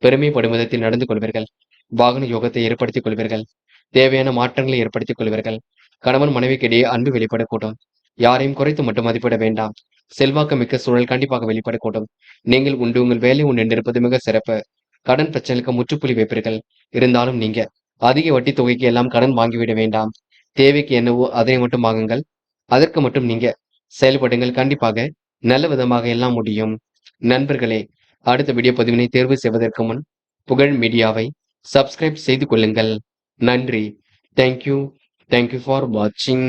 A: பெருமைப்படும் விதத்தில் நடந்து கொள்வீர்கள். வாகன யோகத்தை ஏற்படுத்திக் கொள்வீர்கள். தேவையான மாற்றங்களை ஏற்படுத்திக் கொள்வீர்கள். கணவன் மனைவிக்கிடையே அன்பு வெளிப்படக்கூடும். யாரையும் குறைத்து மட்டும் மதிப்பிட வேண்டாம். செல்வாக்கு மிக்க சூழல் கண்டிப்பாக வெளிப்படக்கூடும். நீங்கள் உண்டு உங்கள் வேலை உண்டு என்றிருப்பது மிக சிறப்பு. கடன் பிரச்சனைக்கு முற்றுப்புள்ளி வைப்பீர்கள். இருந்தாலும் நீங்க அதிக வட்டி தொகைக்கு எல்லாம் கடன் வாங்கிவிட வேண்டாம். தேவைக்கு என்னவோ அதனை மட்டும் வாங்குங்கள். அதற்கு மட்டும் நீங்க செயல்படுங்கள். கண்டிப்பாக நல்ல விதமாக எல்லாம் முடியும். நண்பர்களே, அடுத்த வீடியோ பதிவினை தேர்வு செய்வதற்கு முன் புகழ் மீடியாவை சப்ஸ்கிரைப் செய்து கொள்ளுங்கள். நன்றி. தேங்க்யூ. தேங்க்யூ ஃபார் வாட்சிங்.